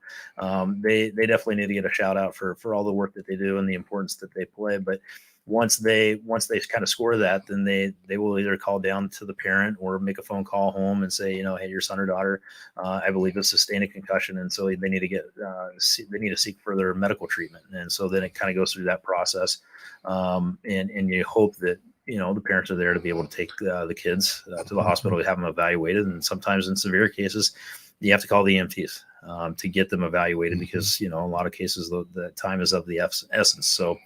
I: they definitely need to get a shout out for all the work that they do and the importance that they play. But once they kind of score that, then they will either call down to the parent or make a phone call home and say, hey, your son or daughter, I believe has sustained a concussion. And so they need to seek further medical treatment. And so then it kind of goes through that process. And you hope that, the parents are there to be able to take the kids to the hospital to have them evaluated. And sometimes in severe cases, you have to call the EMTs to get them evaluated, because, a lot of cases, the time is of the essence. So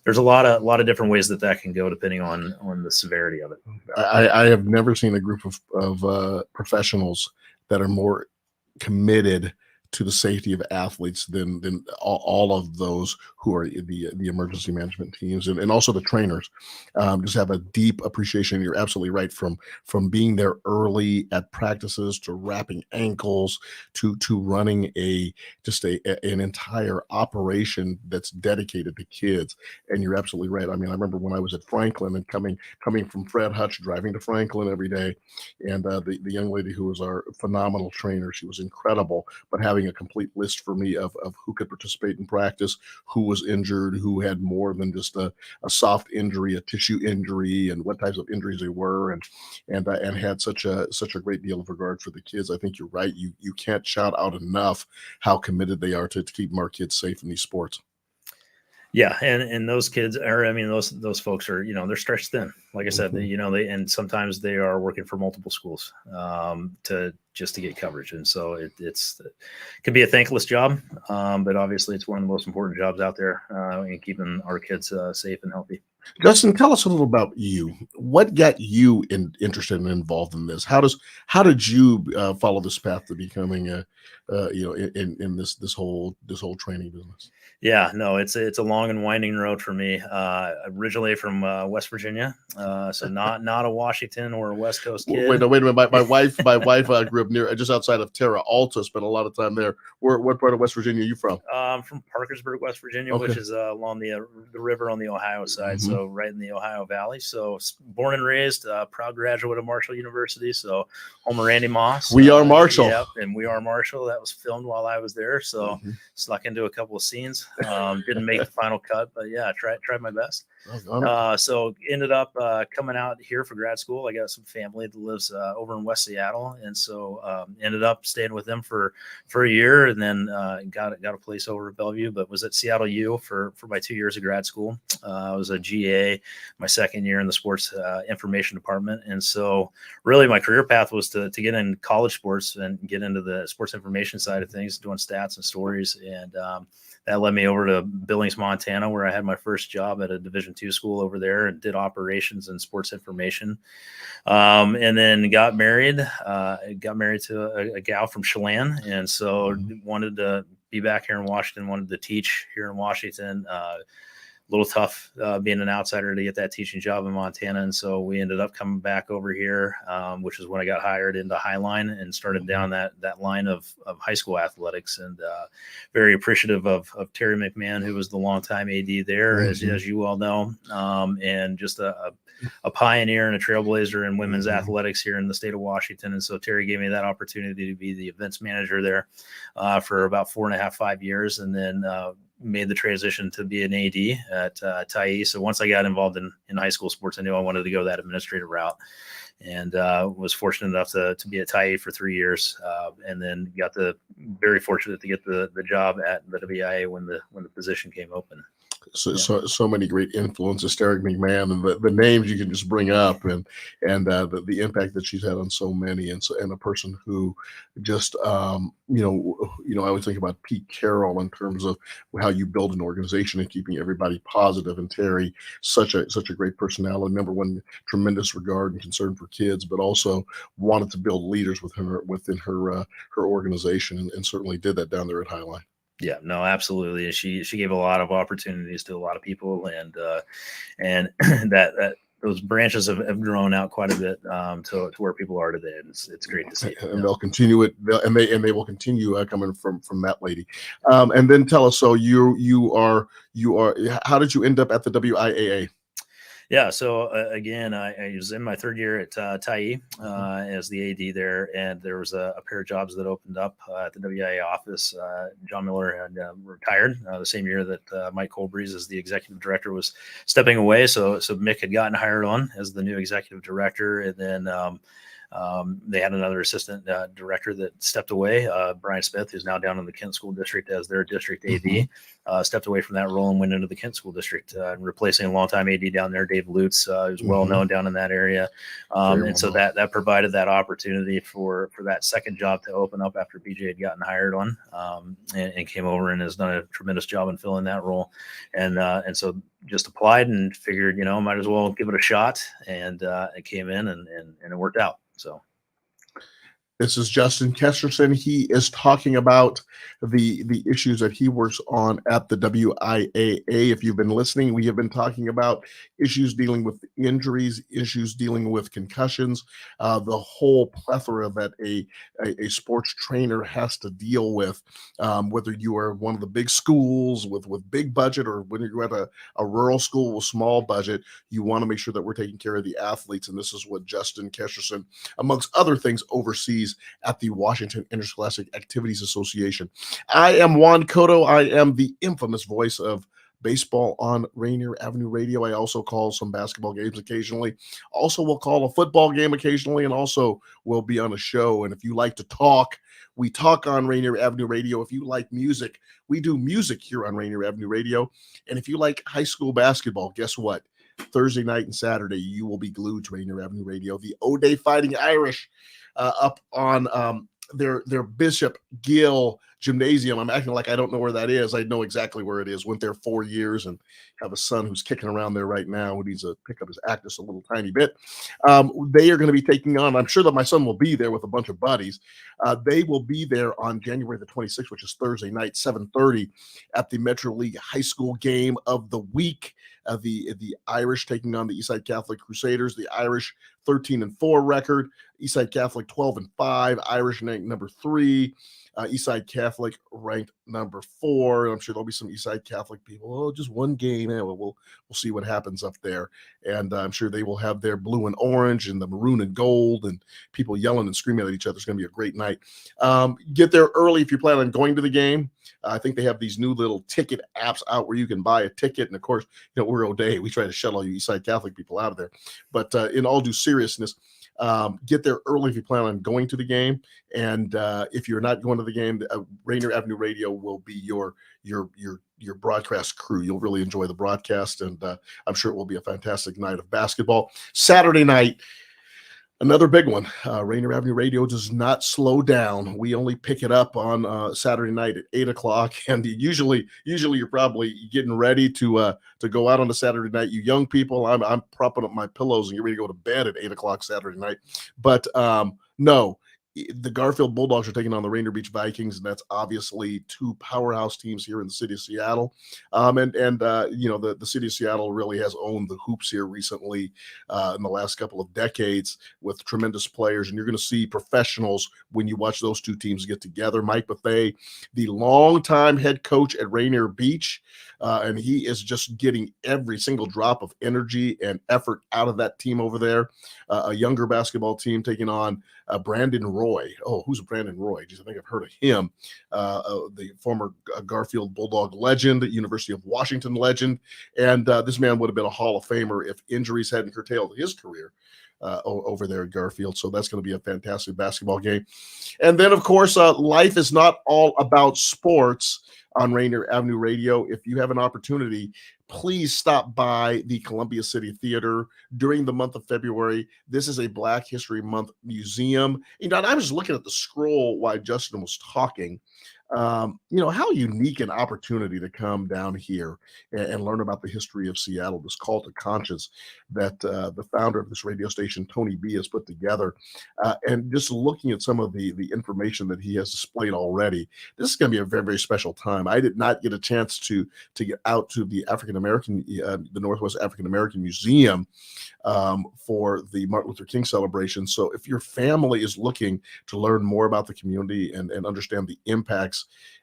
I: there's a lot of different ways that can go depending on the severity of it.
H: I have never seen a group of professionals that are more committed to the safety of athletes than all of those who are the emergency management teams, and also the trainers. Just have a deep appreciation. You're absolutely right, from being there early at practices, to wrapping ankles, to running an entire operation that's dedicated to kids. And you're absolutely right. I mean, I remember when I was at Franklin and coming from Fred Hutch, driving to Franklin every day, and the young lady who was our phenomenal trainer, she was incredible, but having a complete list for me of who could participate in practice, who was injured, who had more than just a soft injury, a tissue injury, and what types of injuries they were, and had such a great deal of regard for the kids. I think you're right. You can't shout out enough how committed they are to keeping our kids safe in these sports.
I: Yeah, and those kids are, those folks are, they're stretched thin. Like I said, and sometimes they are working for multiple schools to get coverage. And so it can be a thankless job, but obviously it's one of the most important jobs out there in keeping our kids safe and healthy.
H: Justin, tell us a little about you. What got you interested and involved in this? How did you follow this path to becoming in this whole training business?
I: Yeah, no, it's a long and winding road for me. Originally from West Virginia, so not a Washington or a West Coast kid.
H: Wait a minute. My wife grew up near, just outside of Terra Alta. Spent a lot of time there. What part of West Virginia are you from?
I: From Parkersburg, West Virginia,
H: Okay.
I: which is along the river on the Ohio side, so right in the Ohio Valley. So born and raised, proud graduate of Marshall University. So home of Randy Moss.
H: We Are Marshall.
I: Yep, and We Are Marshall. That was filmed while I was there. So snuck into a couple of scenes. Didn't make the final cut, but yeah, tried my best. So ended up coming out here for grad school. I got some family that lives over in West Seattle, and so ended up staying with them for a year, and then got a place over at Bellevue, but was at Seattle U for my 2 years of grad school. I was a GA my second year in the sports information department, and so really my career path was to get in college sports and get into the sports information side of things, doing stats and stories, and that led me over to Billings, Montana, where I had my first job at a Division II school over there and did operations and sports information. And then got married to a gal from Chelan. And so wanted to be back here in Washington, wanted to teach here in Washington. A little tough being an outsider to get that teaching job in Montana. And so we ended up coming back over here, which is when I got hired into Highline and started down that line of high school athletics, and very appreciative of Terry McMahon, who was the longtime AD there, as you all know, and just a pioneer and a trailblazer in women's athletics here in the state of Washington. And so Terry gave me that opportunity to be the events manager there for about 4.5-5 years, and then made the transition to be an AD at TIE. So once I got involved in high school sports, I knew I wanted to go that administrative route, and was fortunate enough to be at TIE for 3 years, and then very fortunate to get the job at the WIAA when the position came open.
H: So many great influences, Terry McMahon, and the names you can just bring up, and the impact that she's had on so many, and a person who just I always think about Pete Carroll in terms of how you build an organization and keeping everybody positive. And Terry, such a great personality. Number one, tremendous regard and concern for kids, but also wanted to build leaders within her organization, and certainly did that down there at Highline.
I: Yeah, no, absolutely. She gave a lot of opportunities to a lot of people, and that those branches have grown out quite a bit to where people are today. And it's great to see.
H: And they'll continue it, and they will continue coming from that lady. And then tell us, so you are how did you end up at the WIAA?
I: Yeah, so again, I was in my third year at TIE as the AD there, and there was a pair of jobs that opened up at the WIAA office. John Miller had retired the same year that Mike Colbreeze, as the executive director, was stepping away. So Mick had gotten hired on as the new executive director, and then they had another assistant director that stepped away, Brian Smith, who's now down in the Kent School District as their district AD, stepped away from that role and went into the Kent School District, replacing a longtime AD down there, Dave Lutz, who's well known down in that area. So that provided that opportunity for that second job to open up after BJ had gotten hired on, and came over and has done a tremendous job in filling that role. And so just applied and figured, might as well give it a shot. And it came in and it worked out. So
H: this is Justin Kesterson. He is talking about the issues that he works on at the WIAA. If you've been listening, we have been talking about issues dealing with injuries, issues dealing with concussions, the whole plethora that a sports trainer has to deal with, whether you are one of the big schools with big budget, or when you're at a rural school with small budget. You want to make sure that we're taking care of the athletes, and this is what Justin Kesterson, amongst other things, oversees at the Washington Interscholastic Activities Association. I am Juan Cotto. I am the infamous voice of baseball on Rainier Avenue Radio. I also call some basketball games occasionally. Also will call a football game occasionally, and also will be on a show. And if you like to talk, we talk on Rainier Avenue Radio. If you like music, we do music here on Rainier Avenue Radio. And if you like high school basketball, guess what? Thursday night and Saturday, you will be glued to Rainier Avenue Radio. The O'Day Fighting Irish up on their Bishop Gill Gymnasium. I'm acting like I don't know where that is. I know exactly where it is. Went there 4 years and have a son who's kicking around there right now who needs to pick up his act just a little tiny bit. They are going to be taking on, I'm sure that my son will be there with a bunch of buddies. They will be there on January the 26th, which is Thursday night, 7:30, at the Metro League High School Game of the Week. The Irish taking on the Eastside Catholic Crusaders. The Irish 13-4 record, Eastside Catholic 12-5, Irish number 3. Eastside Catholic ranked number 4. I'm sure there'll be some Eastside Catholic people. Oh, just one game. Yeah, well, we'll see what happens up there. And I'm sure they will have their blue and orange and the maroon and gold and people yelling and screaming at each other. It's going to be a great night. Get there early if you plan on going to the game. I think they have these new little ticket apps out where you can buy a ticket. And of course, we're O'Day. We try to shut all you Eastside Catholic people out of there. But in all due seriousness, get there early if you plan on going to the game. And if you're not going to the game, Rainier Avenue Radio will be your broadcast crew. You'll really enjoy the broadcast, and I'm sure it will be a fantastic night of basketball. Saturday night, another big one. Rainier Avenue Radio does not slow down. We only pick it up on Saturday night at 8:00, and usually you're probably getting ready to go out on a Saturday night. You young people, I'm propping up my pillows and get ready to go to bed at 8:00 Saturday night. But no. The Garfield Bulldogs are taking on the Rainier Beach Vikings, and that's obviously 2 powerhouse teams here in the city of Seattle. The city of Seattle really has owned the hoops here recently in the last couple of decades with tremendous players, and you're going to see professionals when you watch those 2 teams get together. Mike Bethea, the longtime head coach at Rainier Beach, and he is just getting every single drop of energy and effort out of that team over there. A younger basketball team taking on Brandon Roy. Oh, who's Brandon Roy? Geez, I think I've heard of him. The former Garfield Bulldog legend, University of Washington legend. And this man would have been a Hall of Famer if injuries hadn't curtailed his career over there at Garfield. So that's going to be a fantastic basketball game. And then, of course, life is not all about sports on Rainier Avenue Radio. If you have an opportunity, please stop by the Columbia City Theater during the month of February. This is a Black History Month museum. And I was looking at the scroll while Justin was talking. How unique an opportunity to come down here and learn about the history of Seattle, this call to conscience that the founder of this radio station, Tony B, has put together. And just looking at some of the information that he has displayed already, this is going to be a very, very special time. I did not get a chance to get out to the the Northwest African American Museum for the Martin Luther King celebration. So if your family is looking to learn more about the community and understand the impacts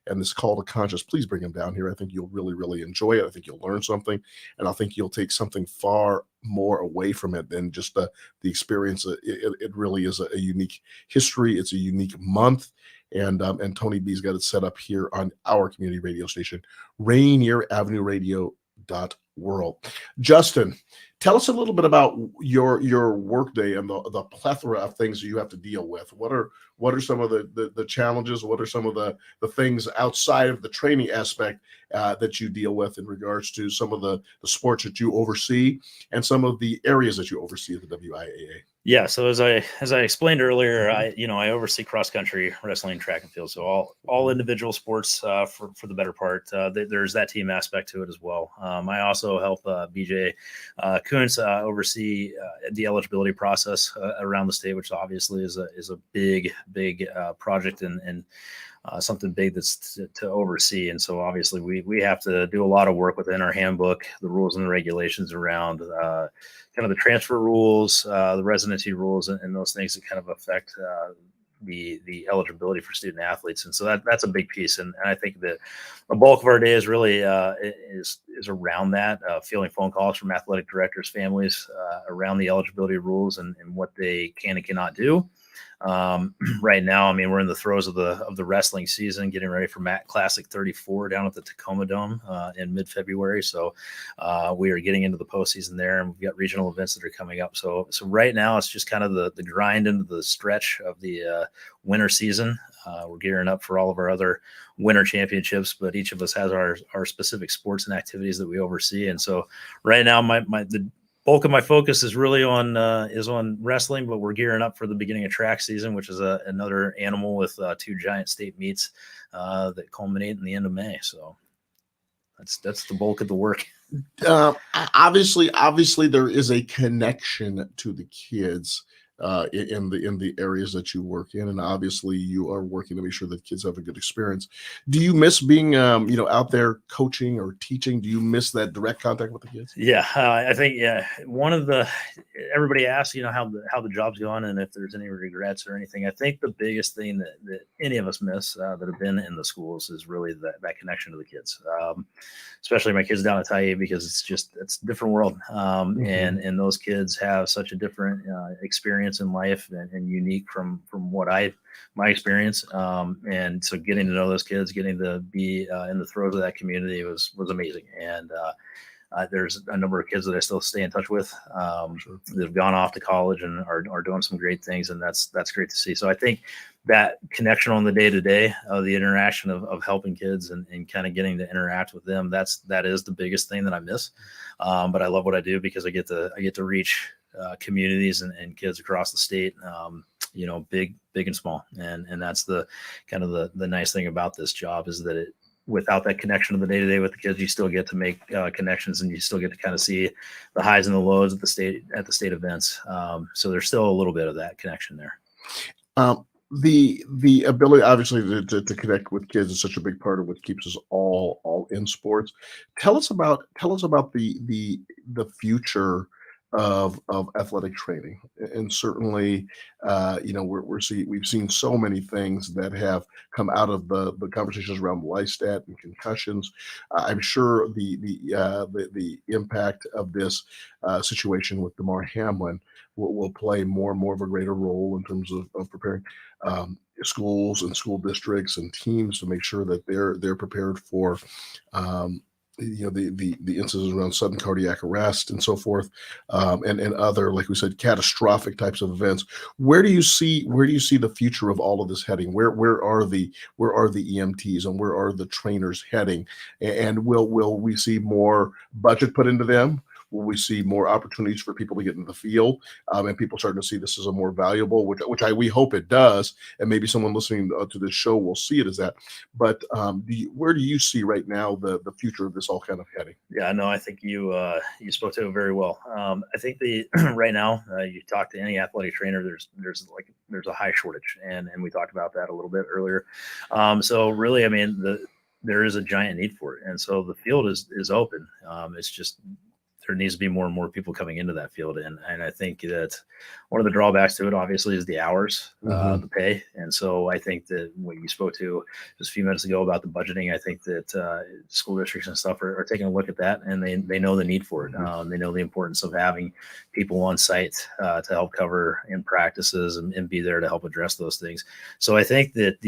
H: and this call to conscience, please bring them down here. I think you'll really, really enjoy it. I think you'll learn something, and I think you'll take something far more away from it than just the experience. It really is a unique history. It's a unique month. And Tony B's got it set up here on our community radio station, Rainier Avenue Radio.world. Justin, tell us a little bit about your workday and the plethora of things that you have to deal with. What are some of the challenges? What are some of the things outside of the training aspect that you deal with in regards to some of the sports that you oversee and some of the areas that you oversee at the WIAA?
I: Yeah. So as I explained earlier, I oversee cross country, wrestling, track and field. So all individual sports for the better part. There's that team aspect to it as well. I also help BJ Kuntz oversee the eligibility process around the state, which obviously is a big project and something big that's to oversee. And so obviously we have to do a lot of work within our handbook, the rules and the regulations around kind of the transfer rules, the residency rules, and those things that kind of affect the eligibility for student athletes. And so that's a big piece. And I think that the bulk of our day is really is around that, fielding phone calls from athletic directors, families around the eligibility rules and what they can and cannot do. Right now, we're in the throes of the wrestling season, getting ready for Matt Classic 34 down at the Tacoma Dome in mid-February. So we are getting into the postseason there, and we've got regional events that are coming up. So right now, it's just kind of the grind into the stretch of the winter season. We're gearing up for all of our other winter championships, but each of us has our specific sports and activities that we oversee. And so right now, the bulk of my focus is really on wrestling, but we're gearing up for the beginning of track season, which is another animal with 2 giant state meets that culminate in the end of May. So that's the bulk of the work.
H: Obviously, there is a connection to the kids in the areas that you work in, and obviously you are working to make sure that kids have a good experience. Do you miss being out there coaching or teaching? Do you miss that direct contact with the kids?
I: Yeah, I think everybody asks how the job's going and if there's any regrets or anything. I think the biggest thing that any of us miss that have been in the schools is really that connection to the kids, especially my kids down at Taiye, because it's a different world, and those kids have such a different experience in life and unique from what my experience, and so getting to know those kids, getting to be in the throes of that community was amazing. And there's a number of kids that I still stay in touch with that have gone off to college and are doing some great things, and that's great to see. So I think that connection on the day-to-day of the interaction of helping kids and kind of getting to interact with them, that is the biggest thing that I miss. But I love what I do because I get to reach communities and kids across the state, big and small, and that's the kind of the nice thing about this job is that without that connection of the day-to-day with the kids, you still get to make connections, and you still get to kind of see the highs and the lows at the state events. So there's still a little bit of that connection there.
H: The ability, obviously, to connect with kids is such a big part of what keeps us all in sports. Tell us about the future of athletic training, and certainly we've seen so many things that have come out of the conversations around LISTAT and concussions. I'm sure the impact of this situation with Damar Hamlin will play more and more of a greater role in terms of preparing schools and school districts and teams to make sure that they're prepared for the incidents around sudden cardiac arrest and so forth, and other, like we said, catastrophic types of events. Where do you see the future of all of this heading? Where are the EMTs and where are the trainers heading? And will we see more budget put into them? Will we see more opportunities for people to get into the field, and people starting to see this as a more valuable, which we hope it does, and maybe someone listening to this show will see it as that. But where do you see right now the future of this all kind of heading?
I: Yeah, no, I think you spoke to it very well. I think right now, you talk to any athletic trainer, there's a high shortage, and we talked about that a little bit earlier. So really, I mean, there is a giant need for it, and so the field is open. It's just there needs to be more and more people coming into that field. And I think that one of the drawbacks to it, obviously, is the hours, the pay. And so I think that what you spoke to just a few minutes ago about the budgeting, I think that school districts and stuff are taking a look at that, and they know the need for it. They know the importance of having people on site to help cover in practices and be there to help address those things. So I think that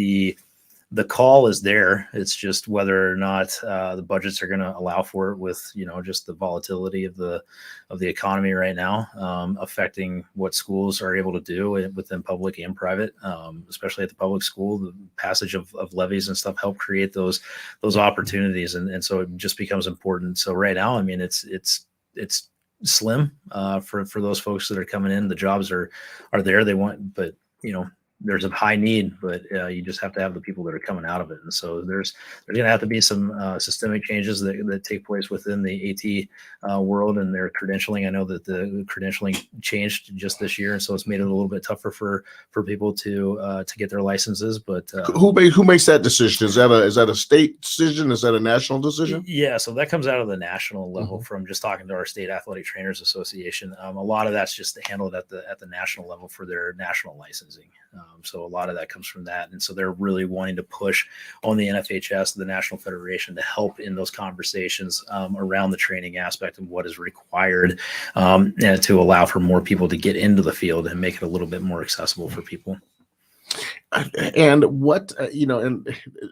I: the call is there. It's just whether or not the budgets are going to allow for it with, just the volatility of the economy right now, affecting what schools are able to do within public and private, especially at the public school. The passage of levies and stuff help create those opportunities. And so it just becomes important. So right now, I mean, it's slim for those folks that are coming in. The jobs are there. They want, but there's a high need, but you just have to have the people that are coming out of it. And so there's going to have to be some systemic changes that take place within the AT world and their credentialing. I know that the credentialing changed just this year, and so it's made it a little bit tougher for people to get their licenses. But
H: who makes that decision? Is that a state decision? Is that a national decision?
I: Yeah, so that comes out of the national level from just talking to our State Athletic Trainers Association. A lot of that's just handled at the national level for their national licensing. So a lot of that comes from that. And so they're really wanting to push on the NFHS, the National Federation, to help in those conversations around the training aspect and what is required and to allow for more people to get into the field and make it a little bit more accessible for people.
H: And what, and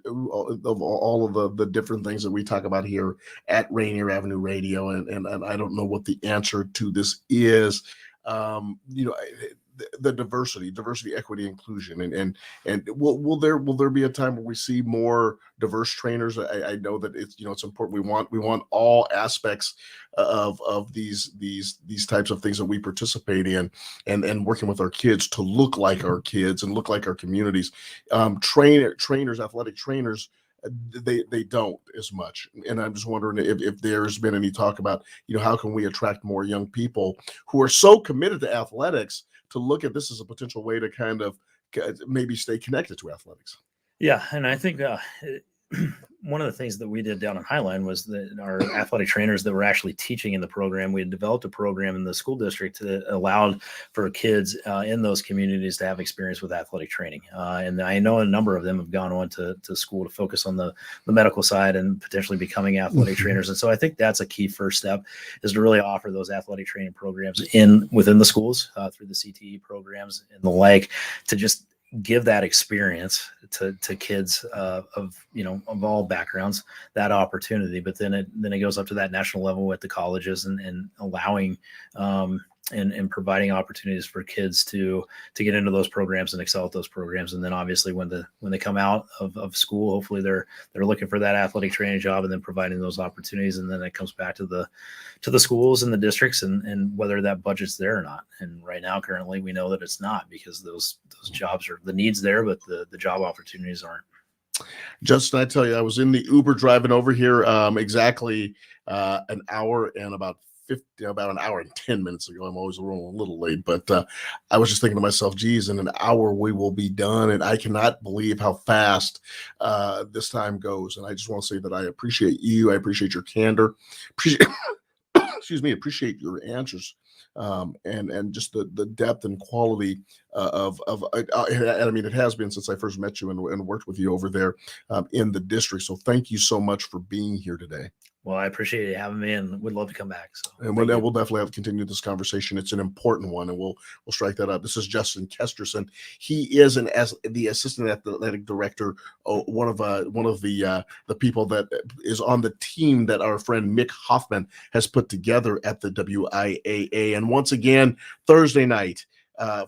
H: of all of the different things that we talk about here at Rainier Avenue Radio, and I don't know what the answer to this is, the diversity, equity, inclusion, and will there be a time where we see more diverse trainers? I know that it's important. We want all aspects of these types of things that we participate in, and working with our kids to look like our kids and look like our communities. Trainers, athletic trainers, they don't as much. And I'm just wondering if there's been any talk about how can we attract more young people who are so committed to athletics to look at this as a potential way to kind of maybe stay connected to athletics.
I: Yeah, and I think one of the things that we did down in Highline was that our athletic trainers that were actually teaching in the program, we had developed a program in the school district that allowed for kids in those communities to have experience with athletic training. And I know a number of them have gone on to school to focus on the medical side and potentially becoming athletic trainers. And so I think that's a key first step, is to really offer those athletic training programs within the schools through the CTE programs and the like, to just give that experience to kids of all backgrounds, that opportunity. But then it goes up to that national level at the colleges and allowing and providing opportunities for kids to get into those programs and excel at those programs. And then obviously when they come out of school, hopefully they're looking for that athletic training job, and then providing those opportunities. And then it comes back to the schools and the districts and whether that budget's there or not. And right now, currently, we know that it's not, because those jobs are, the needs there, but the job opportunities aren't.
H: Justin, I tell you, I was in the Uber driving over here exactly an hour and about an hour and 10 minutes ago. I'm always a little late, but I was just thinking to myself, geez, in an hour we will be done. And I cannot believe how fast this time goes. And I just want to say that I appreciate you. I appreciate your candor. Appreciate your answers. And just the depth and quality of I mean, it has been since I first met you and worked with you over there in the district. So thank you so much for being here today.
I: Well, I appreciate you having me, and would love to come back. So,
H: and we'll definitely have to continue this conversation. It's an important one, and we'll strike that up. This is Justin Kesterson. He is the Assistant Athletic Director, one of the people that is on the team that our friend Mick Hoffman has put together at the WIAA. And once again, Thursday night,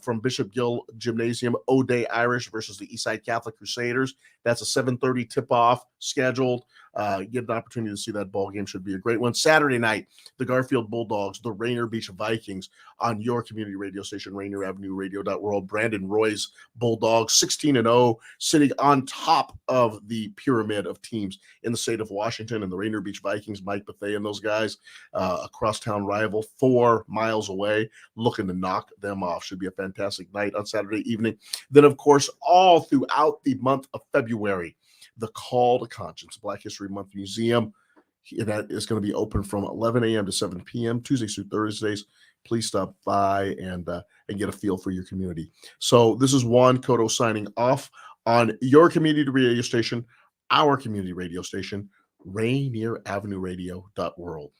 H: from Bishop Gill Gymnasium, O'Day Irish versus the Eastside Catholic Crusaders. That's a 7:30 tip-off scheduled. Get an opportunity to see that ball game. Should be a great one. Saturday night, the Garfield Bulldogs, the Rainier Beach Vikings on your community radio station, Rainier Avenue Radio.world. Brandon Roy's Bulldogs, 16-0, sitting on top of the pyramid of teams in the state of Washington. And the Rainier Beach Vikings, Mike Bethea and those guys, a crosstown rival 4 miles away, looking to knock them off. Should be a fantastic night on Saturday evening. Then, of course, all throughout the month of February, the Call to Conscience Black History Month Museum. That is going to be open from 11 a.m. to 7 p.m. Tuesdays through Thursdays. Please stop by and get a feel for your community. So this is Juan Cotto signing off on your community radio station, our community radio station, Rainier Avenue Radio.world.